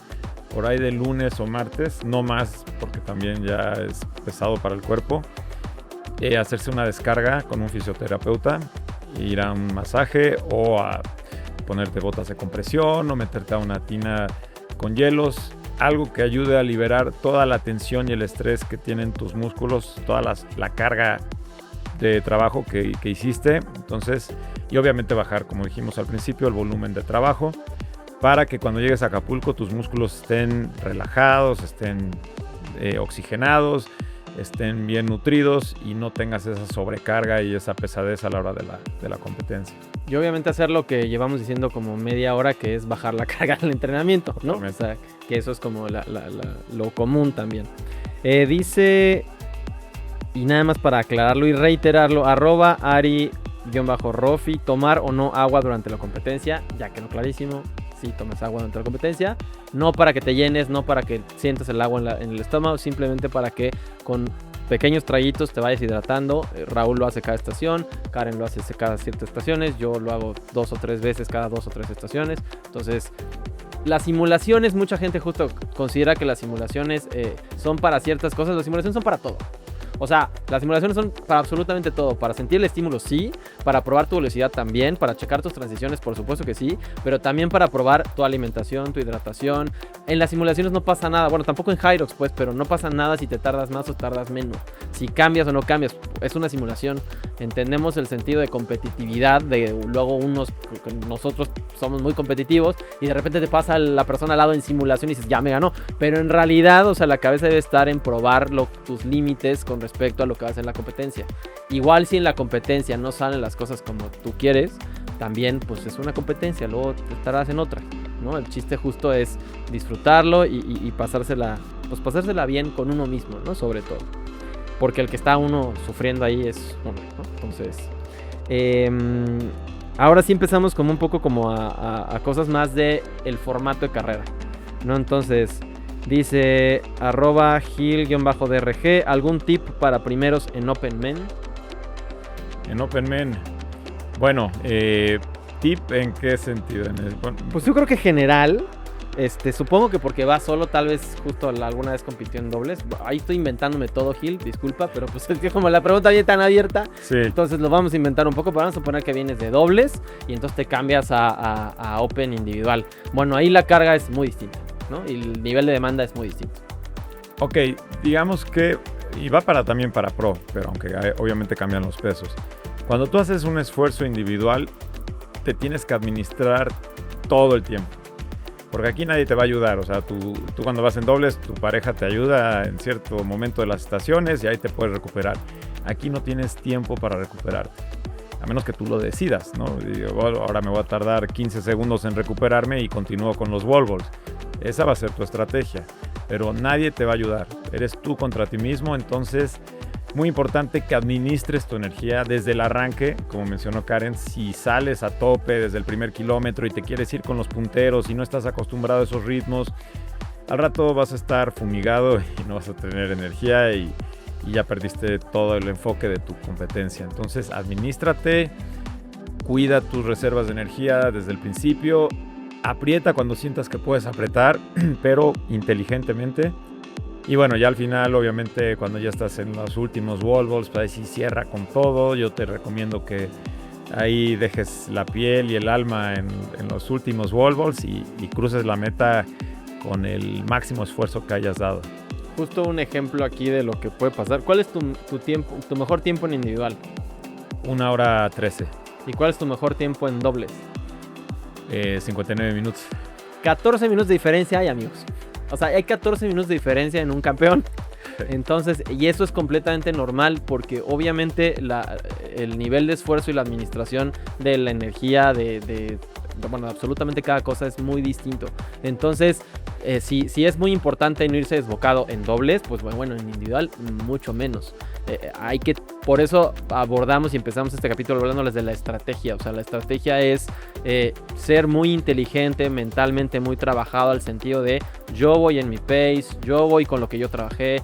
por ahí de lunes o martes, no más porque también ya es pesado para el cuerpo, hacerse una descarga con un fisioterapeuta, ir a un masaje o a ponerte botas de compresión o meterte a una tina con hielos, algo que ayude a liberar toda la tensión y el estrés que tienen tus músculos, toda la carga de trabajo que hiciste. Entonces, y obviamente bajar, como dijimos al principio, el volumen de trabajo, para que cuando llegues a Acapulco tus músculos estén relajados, estén oxigenados, estén bien nutridos y no tengas esa sobrecarga y esa pesadez a la hora de la competencia. Y obviamente hacer lo que llevamos diciendo como media hora, que es bajar la carga del entrenamiento, ¿no? O sea, que eso es como lo común también. Dice, y nada más para aclararlo y reiterarlo, @Ari_Rofi, tomar o no agua durante la competencia, ya quedó clarísimo. Sí, tomes agua durante la competencia, no para que te llenes, no para que sientas el agua en el estómago, simplemente para que con pequeños traguitos te vayas hidratando. Raúl lo hace cada estación, Karen lo hace cada ciertas estaciones, yo lo hago 2 o 3 veces cada 2 o 3 estaciones. Entonces, las simulaciones, mucha gente justo considera que las simulaciones son para ciertas cosas, las simulaciones son para todo. O sea, las simulaciones son para absolutamente todo. Para sentir el estímulo, sí. Para probar tu velocidad también. Para checar tus transiciones, por supuesto que sí. Pero también para probar tu alimentación, tu hidratación. En las simulaciones no pasa nada. Bueno, tampoco en Hyrox, pues. Pero no pasa nada si te tardas más o tardas menos. Si cambias o no cambias. Es una simulación. Entendemos el sentido de competitividad. De luego nosotros somos muy competitivos. Y de repente te pasa la persona al lado en simulación y dices, ya me ganó. Pero en realidad, o sea, la cabeza debe estar en probar tus límites con respecto a lo que vas a hacer en la competencia. Igual si en la competencia no salen las cosas como tú quieres, también pues es una competencia, luego te estarás en otra, ¿no? El chiste justo es disfrutarlo y pasársela bien con uno mismo, ¿no? Sobre todo. Porque el que está uno sufriendo ahí es uno, ¿no? Entonces, ahora sí empezamos como un poco como a cosas más de el formato de carrera, ¿no? Entonces, dice @Gil_DRG, ¿algún tip para primeros en Open Men? En Open Men, bueno, ¿tip en qué sentido? Pues yo creo que general, supongo que porque va solo, tal vez justo alguna vez compitió en dobles. Ahí estoy inventándome todo, Gil, disculpa, pero pues es que como la pregunta viene tan abierta, sí. Entonces lo vamos a inventar un poco, pero vamos a suponer que vienes de dobles y entonces te cambias a Open individual. Bueno, ahí la carga es muy distinta, ¿no? Y el nivel de demanda es muy distinto. Ok, digamos que, y va también para pro, pero aunque obviamente cambian los pesos. Cuando tú haces un esfuerzo individual, te tienes que administrar todo el tiempo. Porque aquí nadie te va a ayudar, o sea, tú cuando vas en dobles, tu pareja te ayuda en cierto momento de las estaciones y ahí te puedes recuperar. Aquí no tienes tiempo para recuperarte, a menos que tú lo decidas, ¿no? Y ahora me voy a tardar 15 segundos en recuperarme y continúo con los wall balls. Esa va a ser tu estrategia, pero nadie te va a ayudar. Eres tú contra ti mismo, entonces muy importante que administres tu energía desde el arranque. Como mencionó Karen, si sales a tope desde el primer kilómetro y te quieres ir con los punteros y no estás acostumbrado a esos ritmos, al rato vas a estar fumigado y no vas a tener energía y y ya perdiste todo el enfoque de tu competencia. Entonces, adminístrate, cuida tus reservas de energía desde el principio, aprieta cuando sientas que puedes apretar, pero inteligentemente. Y bueno, ya al final, obviamente, cuando ya estás en los últimos wall balls, pues ahí sí cierra con todo. Yo te recomiendo que ahí dejes la piel y el alma en los últimos wall balls y cruces la meta con el máximo esfuerzo que hayas dado. Justo un ejemplo aquí de lo que puede pasar. ¿Cuál es tu tiempo, tu mejor tiempo en individual? 1:13. ¿Y cuál es tu mejor tiempo en dobles? 59 minutos. 14 minutos de diferencia hay, amigos. O sea, hay 14 minutos de diferencia en un campeón. Entonces, y eso es completamente normal porque obviamente el nivel de esfuerzo y la administración de la energía bueno, absolutamente cada cosa es muy distinto. Entonces, si es muy importante no irse desbocado en dobles, pues bueno, en individual mucho menos. Por eso abordamos y empezamos este capítulo hablándoles de la estrategia. O sea, la estrategia es ser muy inteligente, mentalmente muy trabajado, al sentido de yo voy en mi pace, yo voy con lo que yo trabajé,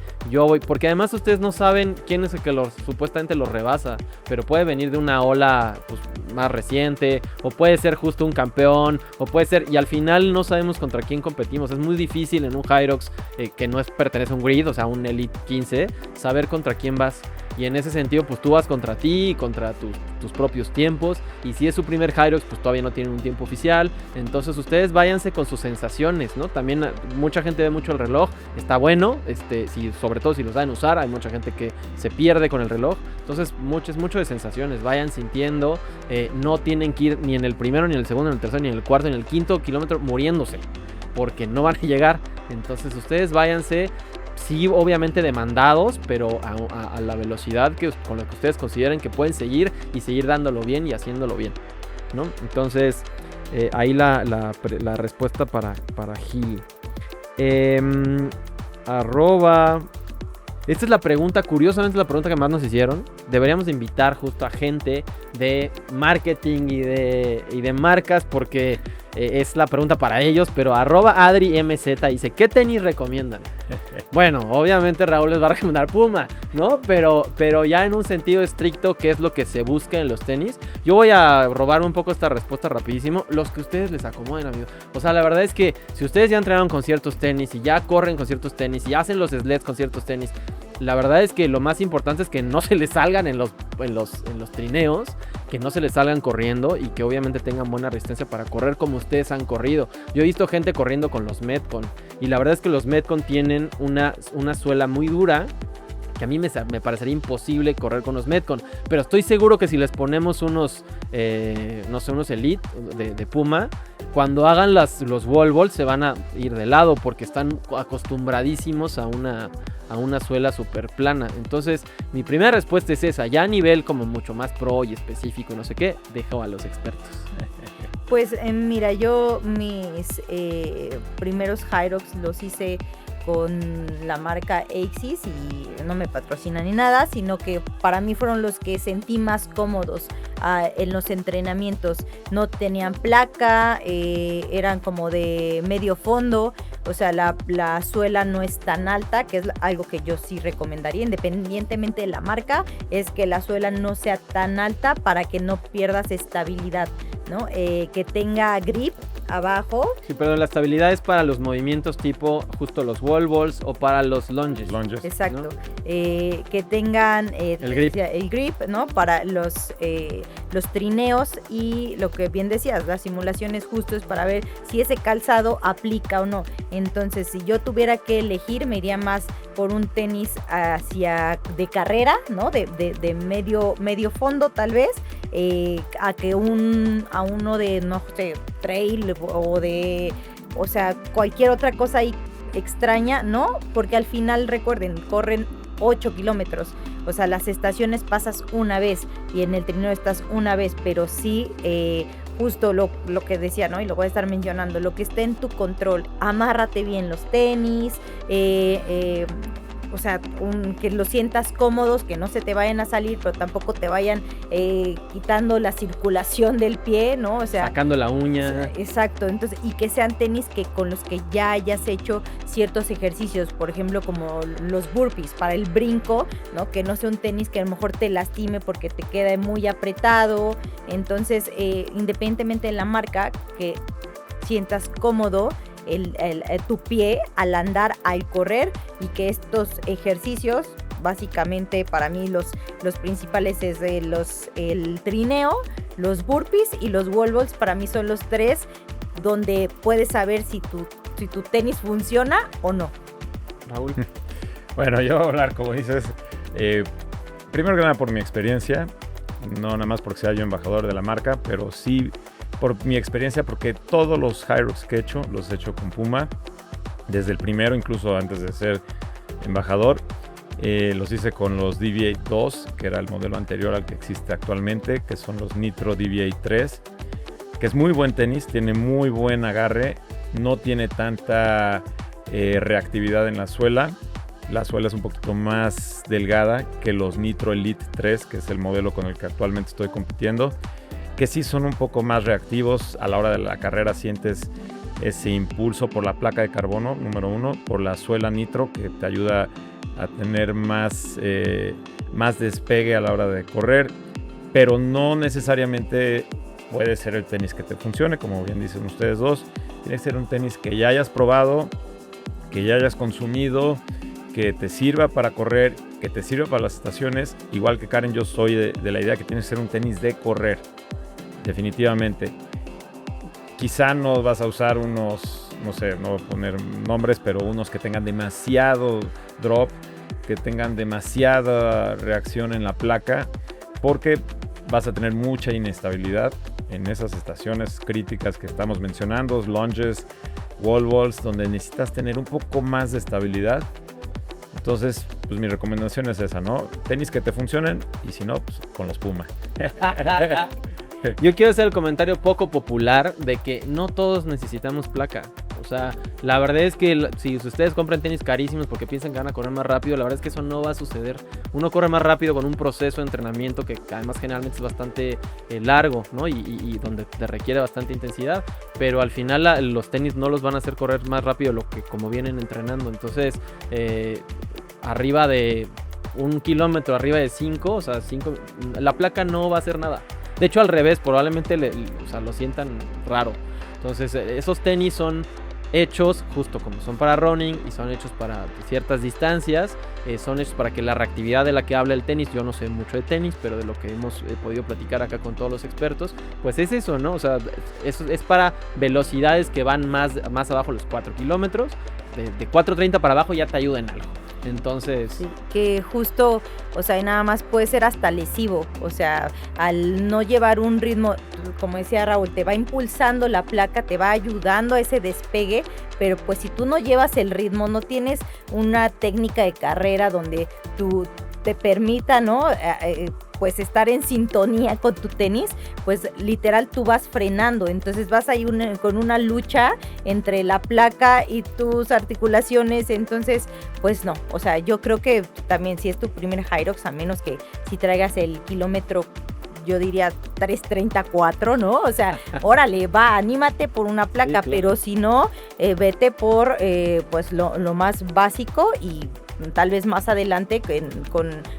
porque además ustedes no saben quién es el que supuestamente los rebasa, pero puede venir de una ola pues, más reciente, o puede ser justo un campeón, o puede ser, y al final no sabemos contra quién competimos. Es muy difícil en un Hyrox que no pertenece a un grid, o sea, un Elite 15, saber contra quién vas. Y en ese sentido, pues tú vas contra ti, contra tus propios tiempos. Y si es su primer Hyrox, pues todavía no tienen un tiempo oficial. Entonces ustedes váyanse con sus sensaciones, ¿no? También mucha gente ve mucho el reloj. Está bueno, sobre todo si lo saben usar. Hay mucha gente que se pierde con el reloj. Entonces es mucho de sensaciones. Vayan sintiendo. No tienen que ir ni en el primero, ni en el segundo, ni en el tercero, ni en el cuarto, ni en el quinto kilómetro muriéndose. Porque no van a llegar. Entonces ustedes váyanse. Sí, obviamente demandados, pero a la velocidad con la que ustedes consideren que pueden seguir y seguir dándolo bien y haciéndolo bien, ¿no? Entonces, ahí la respuesta para Gil. Esta es la pregunta, curiosamente la pregunta que más nos hicieron. Deberíamos de invitar justo a gente de marketing y de marcas porque es la pregunta para ellos, pero @AdriMZ dice, ¿qué tenis recomiendan? Bueno, obviamente Raúl les va a recomendar Puma, ¿no? Pero ya en un sentido estricto, ¿qué es lo que se busca en los tenis? Yo voy a robar un poco esta respuesta rapidísimo. Los que ustedes les acomoden, amigos. O sea, la verdad es que si ustedes ya entrenaron con ciertos tenis y ya corren con ciertos tenis y hacen los sleds con ciertos tenis, la verdad es que lo más importante es que no se les salgan en los trineos, que no se les salgan corriendo y que obviamente tengan buena resistencia para correr como ustedes han corrido. Yo he visto gente corriendo con los Metcon y la verdad es que los Metcon tienen una suela muy dura, que a mí me parecería imposible correr con los Metcon, pero estoy seguro que si les ponemos unos Elite de Puma, cuando hagan los wall balls se van a ir de lado porque están acostumbradísimos a una suela súper plana. Entonces mi primera respuesta es esa. Ya a nivel como mucho más pro y específico, no sé qué, dejo a los expertos. Pues mira, yo mis primeros Hyrox los hice con la marca Axis y no me patrocina ni nada, sino que para mí fueron los que sentí más cómodos en los entrenamientos. No tenían placa, eran como de medio fondo, o sea, la suela no es tan alta, que es algo que yo sí recomendaría, independientemente de la marca, es que la suela no sea tan alta para que no pierdas estabilidad, ¿no? Que tenga grip abajo. Sí, pero la estabilidad es para los movimientos tipo justo los wall balls o para los lunges. Exacto. ¿No? Que tengan el grip, ¿no? Para los trineos y lo que bien decías, las simulaciones justo es para ver si ese calzado aplica o no. Entonces, si yo tuviera que elegir, me iría más por un tenis de carrera, ¿no? De medio fondo tal vez, a uno de, no sé, trail o sea, cualquier otra cosa ahí extraña, ¿no? Porque al final, recuerden, corren 8 kilómetros, o sea, las estaciones pasas una vez y en el trineo estás una vez, pero sí, justo lo que decía, ¿no? Y lo voy a estar mencionando, lo que esté en tu control, amárrate bien los tenis, o sea, que los sientas cómodos, que no se te vayan a salir, pero tampoco te vayan quitando la circulación del pie, ¿no? O sea, sacando la uña. Exacto, entonces, y que sean tenis que con los que ya hayas hecho ciertos ejercicios, por ejemplo, como los burpees para el brinco, ¿no? Que no sea un tenis que a lo mejor te lastime porque te queda muy apretado. Entonces, independientemente de la marca, que sientas cómodo tu pie al andar, al correr, y que estos ejercicios, básicamente para mí los principales es el trineo, los burpees y los wall balls. Para mí son los 3 donde puedes saber si tu tenis funciona o no. Raúl. Bueno, yo voy a hablar, como dices, primero que nada por mi experiencia, no nada más porque sea yo embajador de la marca, pero sí por mi experiencia, porque todos los Hyrox que he hecho, los he hecho con Puma, desde el primero, incluso antes de ser embajador. Los hice con los Deviate 2, que era el modelo anterior al que existe actualmente, que son los Nitro Deviate 3, que es muy buen tenis, tiene muy buen agarre, no tiene tanta reactividad en la suela. La suela es un poquito más delgada que los Nitro Elite 3, que es el modelo con el que actualmente estoy compitiendo, que sí son un poco más reactivos. A la hora de la carrera sientes ese impulso por la placa de carbono, número 1, por la suela Nitro, que te ayuda a tener más despegue a la hora de correr, pero no necesariamente puede ser el tenis que te funcione, como bien dicen ustedes dos. Tiene que ser un tenis que ya hayas probado, que ya hayas consumido, que te sirva para correr, que te sirva para las estaciones. Igual que Karen, yo soy de la idea que tiene que ser un tenis de correr, definitivamente. Quizá no vas a usar unos, no sé, no voy a poner nombres, pero unos que tengan demasiado drop, que tengan demasiada reacción en la placa, porque vas a tener mucha inestabilidad en esas estaciones críticas que estamos mencionando, lunges, wall balls, donde necesitas tener un poco más de estabilidad. Entonces, pues mi recomendación es esa, ¿no? Tenis que te funcionen, y si no, pues con los Puma. Yo quiero hacer el comentario poco popular de que no todos necesitamos placa. O sea, la verdad es que si ustedes compran tenis carísimos porque piensan que van a correr más rápido, la verdad es que eso no va a suceder. Uno corre más rápido con un proceso de entrenamiento que además generalmente es bastante largo, ¿no? Y donde te requiere bastante intensidad. Pero al final los tenis no los van a hacer correr más rápido lo que como vienen entrenando. Entonces, arriba de 1 kilómetro, arriba de 5, o sea, 5, la placa no va a hacer nada. De hecho, al revés, probablemente lo sientan raro. Entonces, esos tenis son hechos justo como son para running y son hechos para ciertas distancias. Son hechos para que la reactividad de la que habla el tenis, yo no sé mucho de tenis, pero de lo que hemos podido platicar acá con todos los expertos, pues es eso, ¿no? O sea, eso es para velocidades que van más abajo de los 4 kilómetros. De 4.30 para abajo ya te ayuda en algo. Entonces... Sí, que justo, o sea, nada más puede ser hasta lesivo. O sea, al no llevar un ritmo, como decía Raúl, te va impulsando la placa, te va ayudando a ese despegue, pero pues si tú no llevas el ritmo, no tienes una técnica de carrera donde tú te permita, ¿no? Pues estar en sintonía con tu tenis, pues literal tú vas frenando, entonces vas ahí con una lucha entre la placa y tus articulaciones. Entonces pues no, o sea, yo creo que también si es tu primer Hyrox, a menos que si traigas el kilómetro, yo diría 3.34, ¿no? O sea, órale, va, anímate por una placa, sí, claro. Pero si no, vete por pues lo más básico, y tal vez más adelante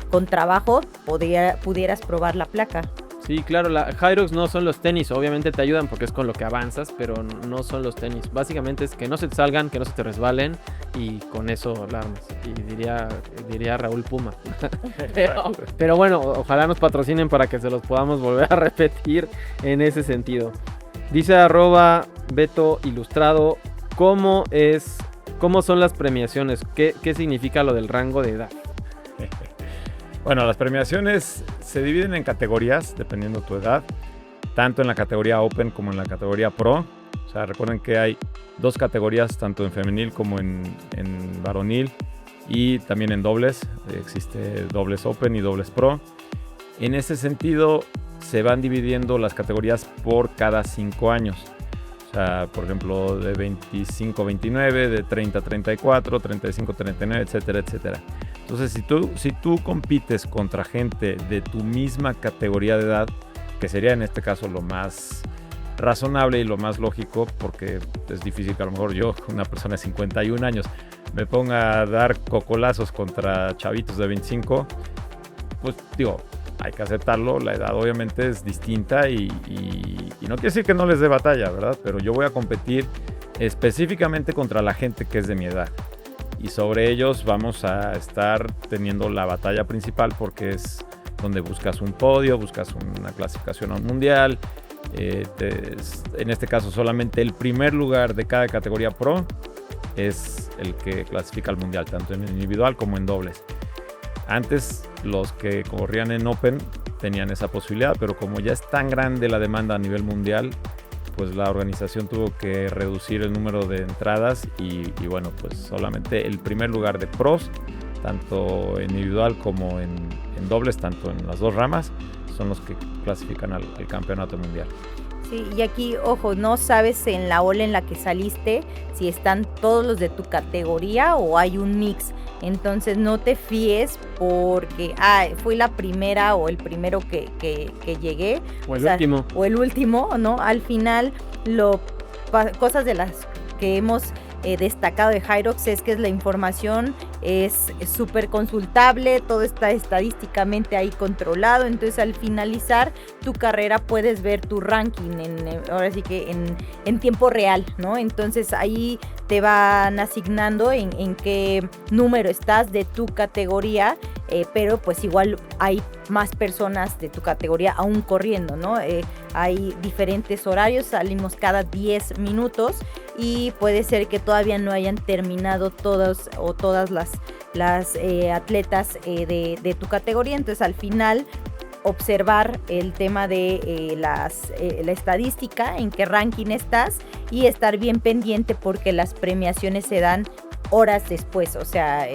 con trabajo pudieras probar la placa. Sí, claro, la Hyrox no son los tenis, obviamente te ayudan porque es con lo que avanzas, pero no son los tenis. Básicamente es que no se te salgan, que no se te resbalen, y con eso la armas. Y diría Raúl Puma. pero bueno, ojalá nos patrocinen para que se los podamos volver a repetir en ese sentido. Dice @Beto Ilustrado, ¿cómo son las premiaciones? ¿Qué significa lo del rango de edad? Bueno, las premiaciones se dividen en categorías dependiendo tu edad, tanto en la categoría Open como en la categoría Pro. O sea, recuerden que hay 2 categorías, tanto en femenil como en varonil, y también en dobles. Existe dobles Open y dobles Pro. En ese sentido, se van dividiendo las categorías por cada 5 años. O sea, por ejemplo, de 25-29, de 30-34, 35-39, etcétera, etcétera. Entonces, si tú compites contra gente de tu misma categoría de edad, que sería en este caso lo más razonable y lo más lógico, porque es difícil que a lo mejor yo, una persona de 51 años, me ponga a dar cocolazos contra chavitos de 25, pues digo, hay que aceptarlo, la edad obviamente es distinta y no quiere decir que no les dé batalla, ¿verdad? Pero yo voy a competir específicamente contra la gente que es de mi edad. Y sobre ellos vamos a estar teniendo la batalla principal porque es donde buscas un podio, buscas una clasificación a un mundial. En este caso solamente el primer lugar de cada categoría pro es el que clasifica al mundial, tanto en individual como en dobles. Antes los que corrían en Open tenían esa posibilidad, pero como ya es tan grande la demanda a nivel mundial, pues la organización tuvo que reducir el número de entradas y bueno, pues solamente el primer lugar de pros, tanto en individual como en dobles, tanto en las dos ramas, son los que clasifican al campeonato mundial. Sí, y aquí, ojo, no sabes en la ola en la que saliste si están todos los de tu categoría o hay un mix. Entonces no te fíes porque fui la primera o el primero que llegué. O el último. O el último, ¿no? Al final, cosas de las que hemos destacado de Hyrox es que la información es súper consultable, todo está estadísticamente ahí controlado, entonces al finalizar tu carrera puedes ver tu ranking ahora sí que en tiempo real, ¿no? Entonces ahí te van asignando en qué número estás de tu categoría, pero pues igual hay más personas de tu categoría aún corriendo, ¿no? Hay diferentes horarios, salimos cada 10 minutos y puede ser que todavía no hayan terminado todas las atletas de tu categoría, entonces al final observar el tema de la estadística, en qué ranking estás y estar bien pendiente porque las premiaciones se dan horas después, o sea,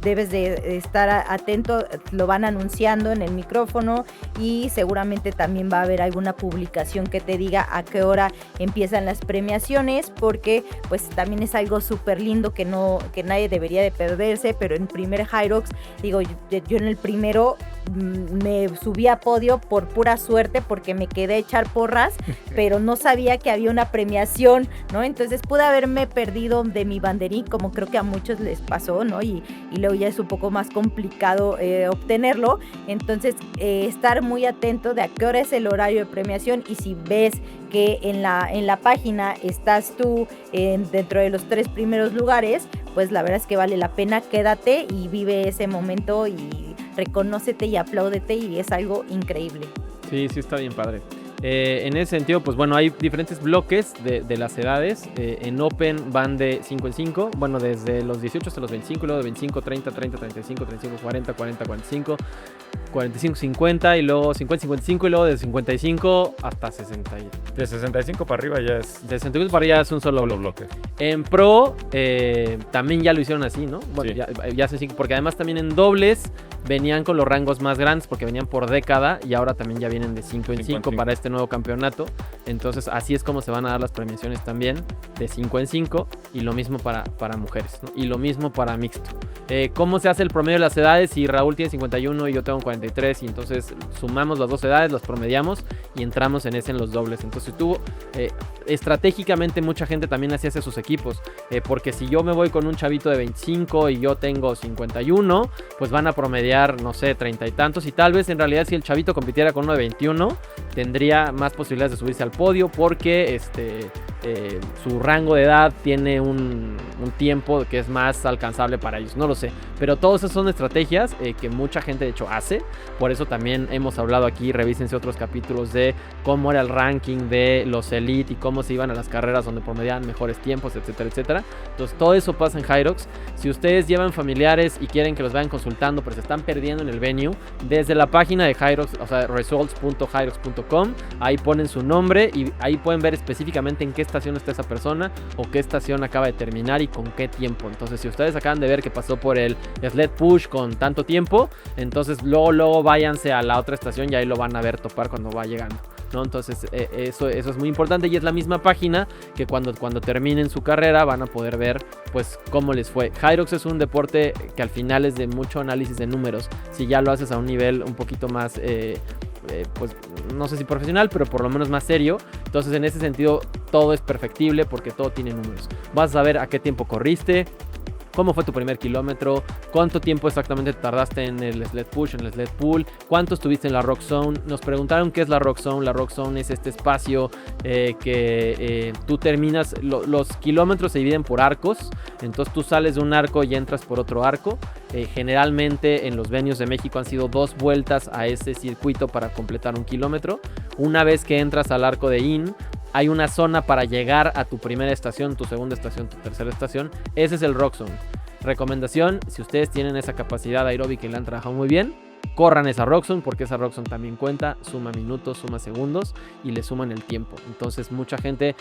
debes de estar atento, lo van anunciando en el micrófono y seguramente también va a haber alguna publicación que te diga a qué hora empiezan las premiaciones, porque pues también es algo súper lindo que nadie debería de perderse, pero en primer Hyrox, digo, yo en el primero me subí a podio por pura suerte porque me quedé a echar porras, pero no sabía que había una premiación, ¿no? Entonces pude haberme perdido de mi banderín, como creo que a muchos les pasó, ¿no? Y luego ya es un poco más complicado obtenerlo, entonces estar muy atento de a qué hora es el horario de premiación y si ves que en la página estás tú dentro de los 3 primeros lugares, pues la verdad es que vale la pena, quédate y vive ese momento y reconócete y apláudete y es algo increíble. Sí, está bien padre. En ese sentido, pues bueno, hay diferentes bloques de las edades. En Open van de 5 en 5, bueno, desde los 18 hasta los 25, luego de 25, 30, 30, 35, 35, 40, 40, 45, 45, 50 y luego 50, 55 y luego de 55 hasta 60. De 65 para arriba ya es... De 65 para arriba es un solo bloque. En Pro también ya lo hicieron así, ¿no? Bueno, sí. ya hacen 5, porque además también en dobles venían con los rangos más grandes porque venían por década y ahora también ya vienen de 5 en 5 para este nuevo campeonato. Entonces así es como se van a dar las premiaciones también, de 5 en 5 y lo mismo para mujeres, ¿no? Y lo mismo para mixto. ¿Cómo se hace el promedio de las edades? Si Raúl tiene 51 y yo tengo 43 y entonces sumamos las dos edades, los promediamos y entramos en los dobles. Entonces estratégicamente mucha gente también así hace sus equipos, porque si yo me voy con un chavito de 25 y yo tengo 51, pues van a promediar, no sé, 30 y tantos, y tal vez en realidad si el chavito compitiera con uno de 21 tendría más posibilidades de subirse al podio porque su rango de edad tiene un tiempo que es más alcanzable para ellos, no lo sé, pero todas esas son estrategias que mucha gente de hecho hace. Por eso también hemos hablado aquí, revísense otros capítulos de cómo era el ranking de los elite y cómo se iban a las carreras donde promediaban mejores tiempos, etcétera, etcétera. Entonces todo eso pasa en Hyrox. Si ustedes llevan familiares y quieren que los vayan consultando pero se están perdiendo en el venue, desde la página de Hyrox, o sea, results.hyrox.com, ahí ponen su nombre y ahí pueden ver específicamente en qué estación está esa persona o qué estación acaba de terminar y con qué tiempo. Entonces si ustedes acaban de ver que pasó por el sled push con tanto tiempo, entonces luego váyanse a la otra estación y ahí lo van a ver topar cuando va llegando. ¿no? Entonces eso es muy importante y es la misma página que cuando terminen su carrera van a poder ver pues cómo les fue. Hyrox es un deporte que al final es de mucho análisis de números. Si ya lo haces a un nivel un poquito más pues no sé si profesional, pero por lo menos más serio, entonces en ese sentido todo es perfectible porque todo tiene números. Vas a saber a qué tiempo corriste, cómo fue tu primer kilómetro, cuánto tiempo exactamente tardaste en el sled push, en el sled pull, cuánto estuviste en la rock zone. Nos preguntaron qué es la rock zone. La rock zone es este espacio que tú terminas, los kilómetros se dividen por arcos, entonces tú sales de un arco y entras por otro arco. Generalmente en los venues de México han sido 2 vueltas a ese circuito para completar un kilómetro. Una vez que entras al arco de in, hay una zona para llegar a tu primera estación, tu segunda estación, tu tercera estación. Ese es el rock zone. Recomendación, si ustedes tienen esa capacidad aeróbica y la han trabajado muy bien, corran esa rock zone porque esa rock zone también cuenta, suma minutos, suma segundos y le suman el tiempo. Entonces mucha gente,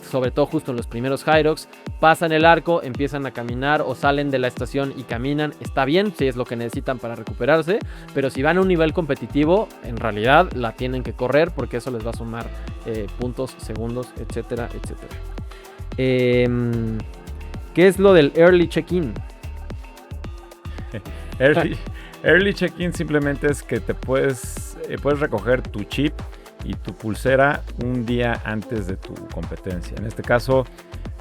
sobre todo justo en los primeros Hyrox, pasan el arco, empiezan a caminar o salen de la estación y caminan. Está bien si es lo que necesitan para recuperarse, pero si van a un nivel competitivo, en realidad la tienen que correr porque eso les va a sumar puntos, segundos, etcétera, etcétera. ¿Qué es lo del early check-in? Early check-in simplemente es que te puedes recoger tu chip y tu pulsera un día antes de tu competencia. En este caso,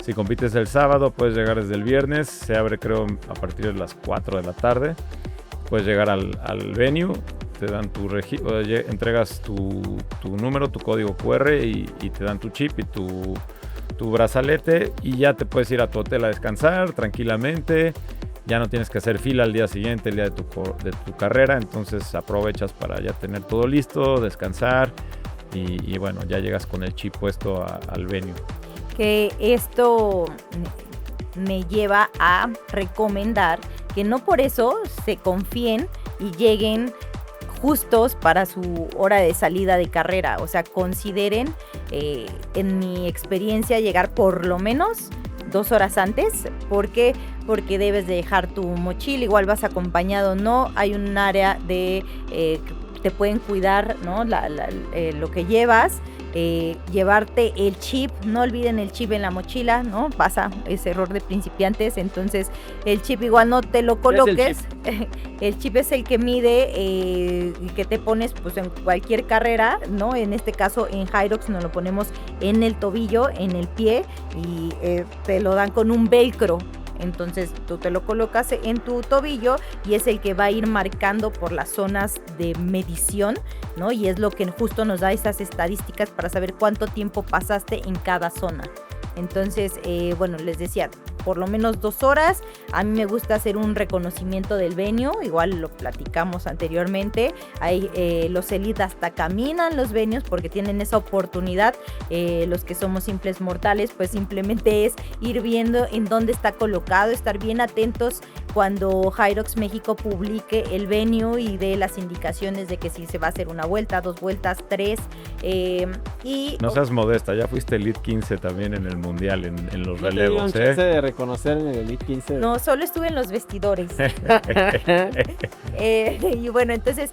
si compites el sábado, puedes llegar desde el viernes. Se abre, creo, a partir de las 4 de la tarde. Puedes llegar al venue, te dan entregas tu número, tu código QR y te dan tu chip y tu brazalete y ya te puedes ir a tu hotel a descansar tranquilamente. Ya no tienes que hacer fila al día siguiente, el día de tu carrera. Entonces aprovechas para ya tener todo listo, descansar y bueno, ya llegas con el chip puesto al venue. Que esto me lleva a recomendar que no por eso se confíen y lleguen justos para su hora de salida de carrera. O sea, consideren, en mi experiencia, llegar por lo menos 2 horas antes. ¿Por qué? Porque debes de dejar tu mochila, igual vas acompañado, ¿no? Hay un área de te pueden cuidar, ¿no? Lo que llevas. Llevarte el chip, no olviden el chip en la mochila, ¿no? Pasa ese error de principiantes, entonces el chip igual no te lo coloques. El chip es el que mide y que te pones pues en cualquier carrera, ¿no? En este caso en Hyrox nos lo ponemos en el tobillo, en el pie y te lo dan con un velcro. Entonces tú te lo colocas en tu tobillo y es el que va a ir marcando por las zonas de medición, ¿no? Y es lo que justo nos da esas estadísticas para saber cuánto tiempo pasaste en cada zona. Entonces, bueno, les decía, por lo menos 2 horas. A mí me gusta hacer un reconocimiento del venue, igual lo platicamos anteriormente. Los elite hasta caminan los venues porque tienen esa oportunidad. Los que somos simples mortales, pues simplemente es ir viendo en dónde está colocado, estar bien atentos cuando Hyrox México publique el venue y dé las indicaciones de que si se va a hacer 1 vuelta, 2 vueltas, 3. No seas modesta, ya fuiste Elite 15 también en el mundial, en los relevos. ¿No te de reconocer en el Elite 15? No, solo estuve en los vestidores. Y bueno, entonces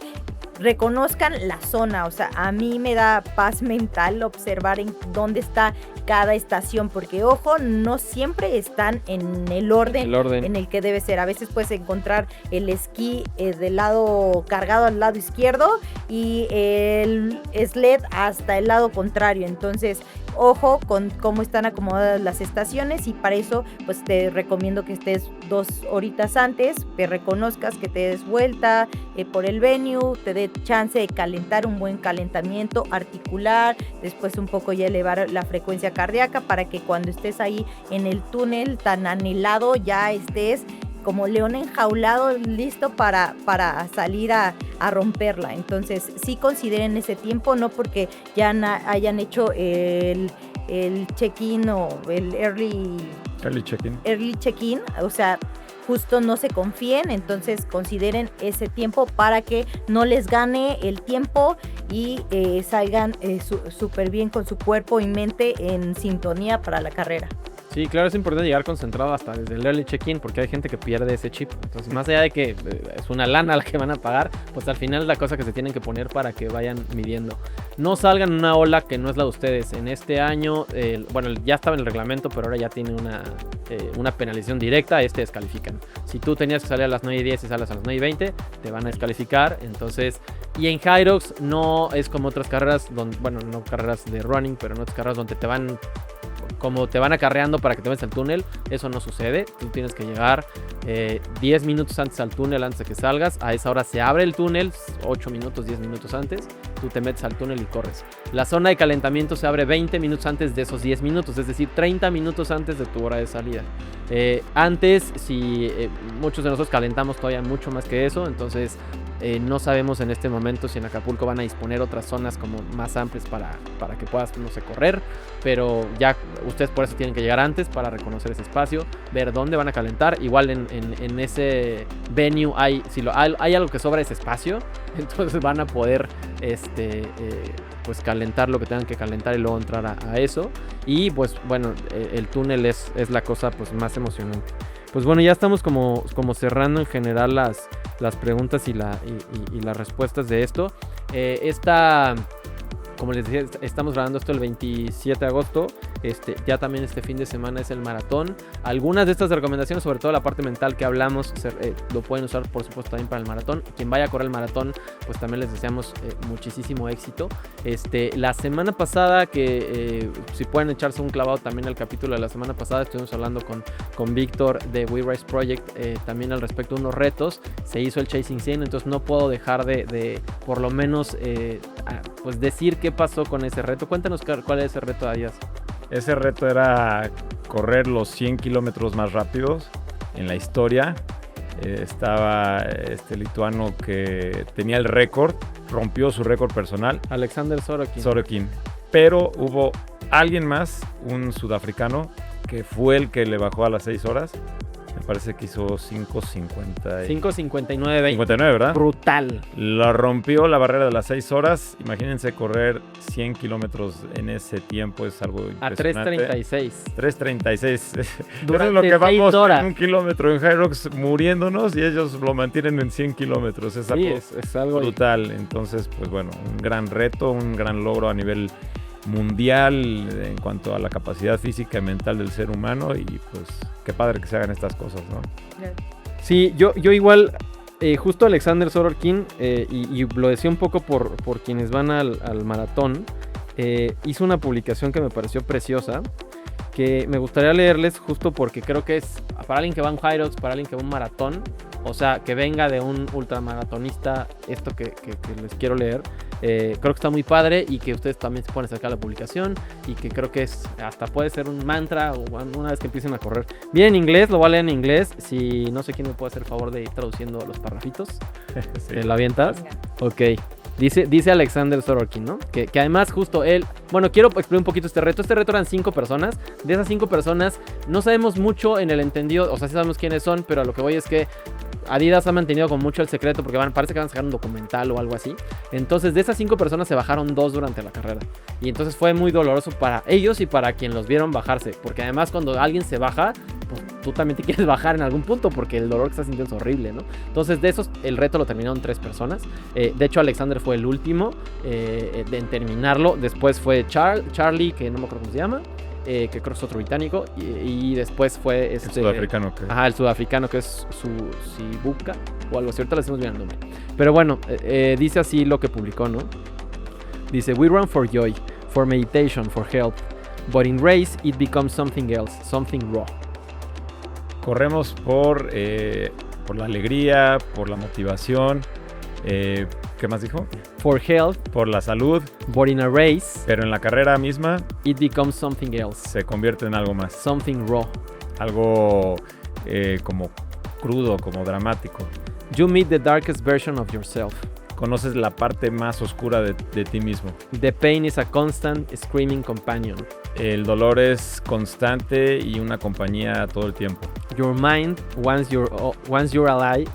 reconozcan la zona, o sea, a mí me da paz mental observar en dónde está cada estación, porque ojo, no siempre están en el orden en el que debe ser. A veces puedes encontrar el esquí del lado cargado al lado izquierdo y el sled hasta el lado contrario. Entonces, ojo con cómo están acomodadas las estaciones y para eso pues te recomiendo que estés 2 horitas antes, que reconozcas, que te des vuelta por el venue, te dé chance de calentar, un buen calentamiento articular, después un poco ya elevar la frecuencia cardíaca para que cuando estés ahí en el túnel tan anhelado ya estés como león enjaulado, listo para salir a romperla. Entonces sí consideren ese tiempo, no porque ya hayan hecho el check-in o el early check-in, o sea, justo no se confíen, entonces consideren ese tiempo para que no les gane el tiempo y salgan súper bien con su cuerpo y mente en sintonía para la carrera. Sí, claro, es importante llegar concentrado hasta desde el early check-in porque hay gente que pierde ese chip. Entonces, más allá de que es una lana la que van a pagar, pues al final es la cosa que se tienen que poner para que vayan midiendo. No salgan en una ola que no es la de ustedes. En este año, bueno, ya estaba en el reglamento, pero ahora ya tiene una penalización directa, descalifican. Si tú tenías que salir a las 9:10 y sales a las 9:20, te van a descalificar. Entonces, y en Hyrox no es como otras carreras, donde, bueno, no carreras de running, pero en otras carreras donde te van acarreando para que te metas al túnel. Eso no sucede. Tú tienes que llegar 10 minutos antes al túnel, antes de que salgas. A esa hora se abre el túnel, 8 minutos, 10 minutos antes. Tú te metes al túnel y corres. La zona de calentamiento se abre 20 minutos antes de esos 10 minutos, es decir, 30 minutos antes de tu hora de salida. Antes, si muchos de nosotros calentamos todavía mucho más que eso, entonces no sabemos en este momento si en Acapulco van a disponer otras zonas como más amplias para que puedas, no sé, correr, pero ya ustedes por eso tienen que llegar antes para reconocer ese espacio, ver dónde van a calentar. Igual en ese venue hay algo que sobra ese espacio, entonces van a poder pues calentar lo que tengan que calentar y luego entrar a eso. Y pues bueno, el túnel es la cosa pues más emocionante. Pues bueno, ya estamos como cerrando en general las preguntas y las respuestas de esto. Como les decía, estamos grabando esto el 27 de agosto. Ya también este fin de semana es el maratón. Algunas de estas recomendaciones, sobre todo la parte mental que hablamos, lo pueden usar por supuesto también para el maratón. Quien vaya a correr el maratón, pues también les deseamos muchísimo éxito. La semana pasada, que si pueden echarse un clavado también al capítulo de la semana pasada, estuvimos hablando con Víctor de We Race Project también al respecto de unos retos. Se hizo el Chasing 100, entonces no puedo dejar de por lo menos pues decir qué pasó con ese reto. Cuéntanos cuál es ese reto, Adidas. Ese reto era correr los 100 kilómetros más rápidos en la historia. Estaba este lituano que tenía el récord, rompió su récord personal. Alexander Sorokin. Pero hubo alguien más, un sudafricano, que fue el que le bajó a las 6 horas. Me parece que hizo 5:59. 59, ¿verdad? Brutal. Lo rompió la barrera de las 6 horas. Imagínense correr 100 kilómetros en ese tiempo. Es algo impresionante. A 3:36. 3:36. Eso Durante es lo que vamos horas. en un kilómetro en Hyrox muriéndonos y ellos lo mantienen en 100 kilómetros. Es algo, es algo brutal. Entonces, pues bueno, un gran reto, un gran logro a nivel mundial en cuanto a la capacidad física y mental del ser humano, y pues qué padre que se hagan estas cosas, ¿no? Sí, yo igual, justo Alexander Sorokin, y lo decía un poco por quienes van al maratón, hizo una publicación que me pareció preciosa, que me gustaría leerles justo porque creo que es para alguien que va a un Hyrox, para alguien que va a un maratón, o sea, que venga de un ultramaratonista, esto que les quiero leer. Creo que está muy padre y que ustedes también se pueden acercar a la publicación y que creo que hasta puede ser un mantra o una vez que empiecen a correr. Viene en inglés, lo voy a leer en inglés. Si no sé quién me puede hacer el favor de ir traduciendo los parrafitos. Sí. ¿Te lo avientas? Ok. Dice Alexander Sorokin, ¿no? Que además justo él... Bueno, quiero explicar un poquito este reto. Este reto eran 5 personas. De esas 5 personas no sabemos mucho en el entendido. O sea, sí sabemos quiénes son, pero a lo que voy es que Adidas ha mantenido con mucho el secreto porque parece que van a sacar un documental o algo así. Entonces, de esas 5 personas se bajaron 2 durante la carrera. Y entonces fue muy doloroso para ellos y para quien los vieron bajarse. Porque además cuando alguien se baja, pues tú también te quieres bajar en algún punto porque el dolor que estás sintiendo es horrible, ¿no? Entonces, de esos, el reto lo terminaron 3 personas. De hecho, Alexander fue el último en terminarlo. Después fue Charlie, que no me acuerdo cómo se llama. Que creo que es otro británico, y después fue el sudafricano. El sudafricano, que es Susibuka o algo así. Ahorita le decimos bien el nombre. Pero bueno, dice así lo que publicó, ¿no? Dice: We run for joy, for meditation, for health, but in race it becomes something else, something raw. Corremos por la alegría, por la motivación. ¿Qué más dijo? For health, por la salud, but in a race, pero en la carrera misma, it becomes something else, se convierte en algo más, something raw, algo como crudo, como dramático. You meet the darkest version of yourself. Conoces la parte más oscura de ti mismo. The pain is a constant screaming companion. El dolor es constante y una compañía todo el tiempo. Your mind, once you're alive,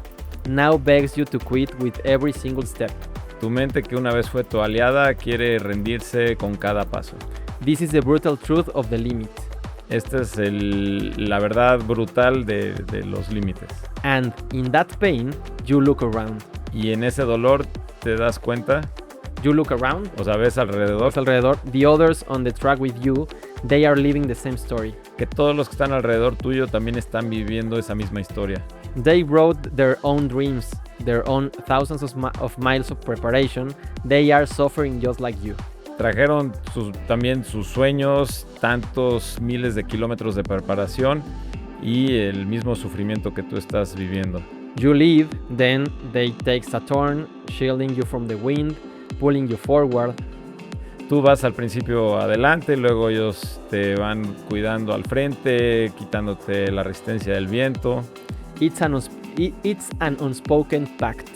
now begs you to quit with every single step. Tu mente, que una vez fue tu aliada, quiere rendirse con cada paso. This is the brutal truth of the limit. Esta es la verdad brutal de los límites. And in that pain, you look around. Y en ese dolor te das cuenta, You look around. o sea, ves alrededor, The others on the track with you, they are living the same story. que todos los que están alrededor tuyo también están viviendo esa misma historia. They wrote their own dreams, their own thousands of miles of preparation. They are suffering just like you. Trajeron también sus sueños, tantos miles de kilómetros de preparación y el mismo sufrimiento que tú estás viviendo. You leave, then they take a turn, shielding you from the wind, pulling you forward. Tú vas al principio adelante, luego ellos te van cuidando al frente, quitándote la resistencia del viento. It's an unspoken pact.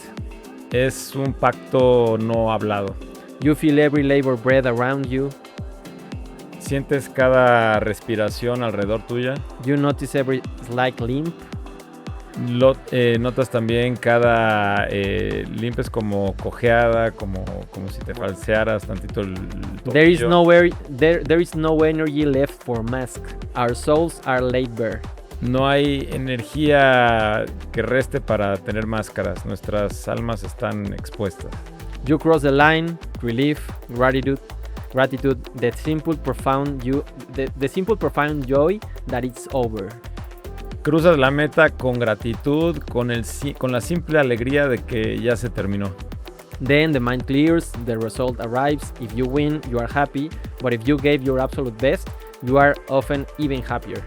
Es un pacto no hablado. You feel every labor breath around you. Sientes cada respiración alrededor tuya. You notice every slight limp. Notas también cada limp es como cojeada, como si te falsearas tantito el tobillo. There is no energy left for mask. Our souls are laid bare. No hay energía que reste para tener máscaras. Nuestras almas están expuestas. You cross the line, relief, gratitude, the simple profound joy that it's over. Cruzas la meta con gratitud, con la simple alegría de que ya se terminó. Then the mind clears, the result arrives. If you win, you are happy, but if you gave your absolute best, you are often even happier.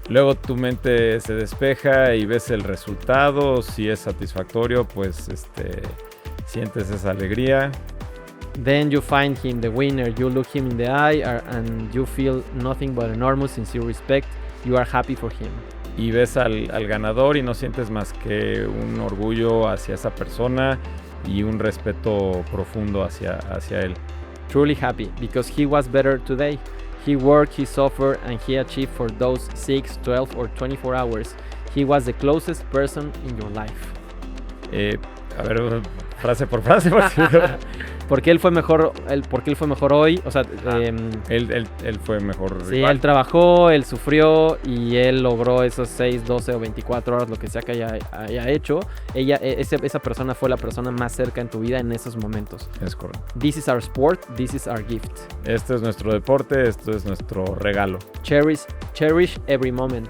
Luego tu mente se despeja y ves el resultado. Si es satisfactorio, pues sientes esa alegría. Then you find him the winner. You look him in the eye and you feel nothing but enormous sincere respect. You are happy for him. Y ves al ganador y no sientes más que un orgullo hacia esa persona y un respeto profundo hacia él. Truly happy because he was better today. He worked, he suffered, and he achieved for those 6, 12 or 24 hours. He was the closest person in your life. A ver, frase por frase. Porque él fue mejor hoy, o sea, él fue mejor sí, rival. Él trabajó, él sufrió y él logró esos 6, 12 o 24 horas, lo que sea que haya hecho. Esa persona fue la persona más cerca en tu vida en esos momentos. Es correcto. This is our sport, this is our gift. Este es nuestro deporte, esto es nuestro regalo. Cherish every moment.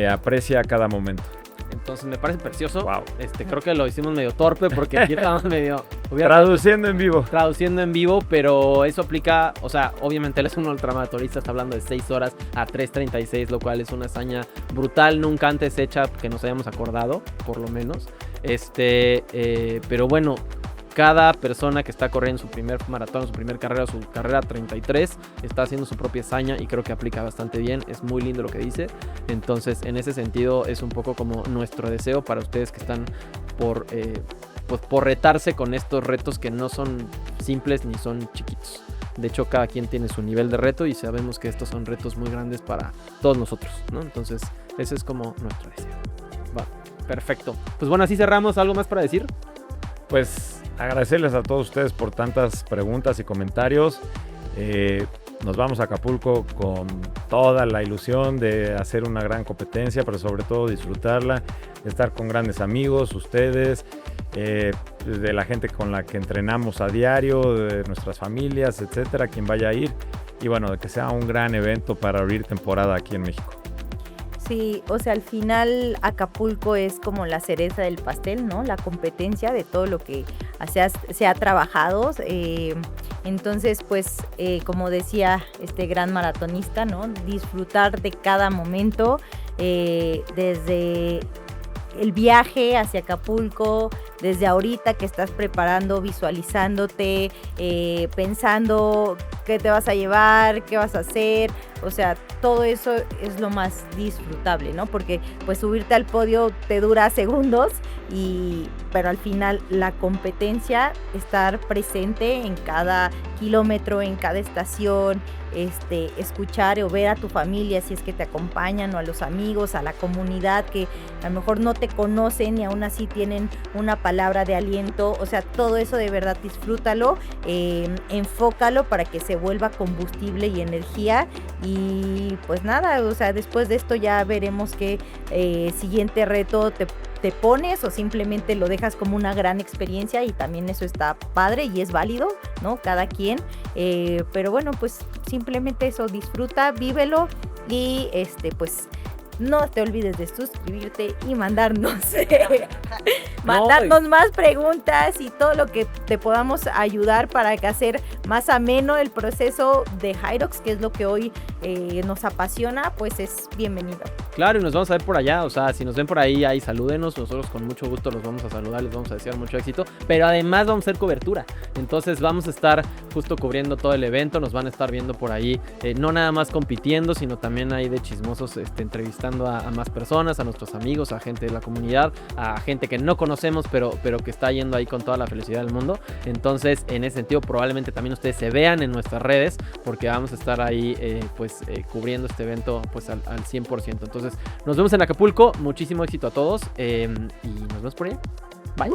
Aprecia cada momento. Entonces me parece precioso. Wow. Creo que lo hicimos medio torpe porque aquí estamos medio... Traduciendo en vivo, pero eso aplica, o sea, obviamente él es un ultramaratonista, está hablando de 6 horas a 3:36, lo cual es una hazaña brutal, nunca antes hecha que nos hayamos acordado, por lo menos. Pero bueno, cada persona que está corriendo su primer maratón, su primer carrera, su carrera 33, está haciendo su propia hazaña y creo que aplica bastante bien. Es muy lindo lo que dice. Entonces, en ese sentido, es un poco como nuestro deseo para ustedes que están por retarse con estos retos que no son simples ni son chiquitos. De hecho, cada quien tiene su nivel de reto y sabemos que estos son retos muy grandes para todos nosotros, ¿no? Entonces, ese es como nuestro deseo. Va, perfecto. Pues bueno, así cerramos. ¿Algo más para decir? Pues agradecerles a todos ustedes por tantas preguntas y comentarios. Nos vamos a Acapulco con toda la ilusión de hacer una gran competencia, pero sobre todo disfrutarla, de estar con grandes amigos, ustedes, de la gente con la que entrenamos a diario, de nuestras familias, etcétera, quien vaya a ir. Y bueno, de que sea un gran evento para abrir temporada aquí en México. Sí, o sea, al final Acapulco es como la cereza del pastel, ¿no? La competencia de todo lo que se ha trabajado. Entonces, pues, como decía este gran maratonista, ¿no? Disfrutar de cada momento, desde el viaje hacia Acapulco, desde ahorita que estás preparando, visualizándote, pensando qué te vas a llevar, qué vas a hacer, o sea, todo eso es lo más disfrutable, ¿no? Porque pues subirte al podio te dura segundos, pero al final la competencia, estar presente en cada kilómetro, en cada estación, escuchar o ver a tu familia si es que te acompañan, o a los amigos, a la comunidad que a lo mejor no te conocen y aún así tienen una palabra de aliento, o sea, todo eso de verdad disfrútalo, enfócalo para que se vuelva combustible y energía, Y pues nada, o sea, después de esto ya veremos qué siguiente reto te pones o simplemente lo dejas como una gran experiencia, y también eso está padre y es válido, ¿no? Cada quien. Pero bueno, pues simplemente eso, disfruta, vívelo y pues no te olvides de suscribirte y mandarnos más preguntas y todo lo que te podamos ayudar para que hacer más ameno el proceso de HYROX, que es lo que hoy nos apasiona, pues es bienvenido. Claro, y nos vamos a ver por allá, o sea, si nos ven por ahí salúdenos, nosotros con mucho gusto los vamos a saludar, les vamos a desear mucho éxito, pero además vamos a hacer cobertura, entonces vamos a estar justo cubriendo todo el evento, nos van a estar viendo por ahí, no nada más compitiendo, sino también ahí de chismosos, entrevistando a más personas, a nuestros amigos, a gente de la comunidad, a gente que no conocemos, pero que está yendo ahí con toda la felicidad del mundo. Entonces, en ese sentido, probablemente también ustedes se vean en nuestras redes, porque vamos a estar ahí cubriendo este evento pues al 100%. Entonces, nos vemos en Acapulco, muchísimo éxito a todos y nos vemos por allá. Bye.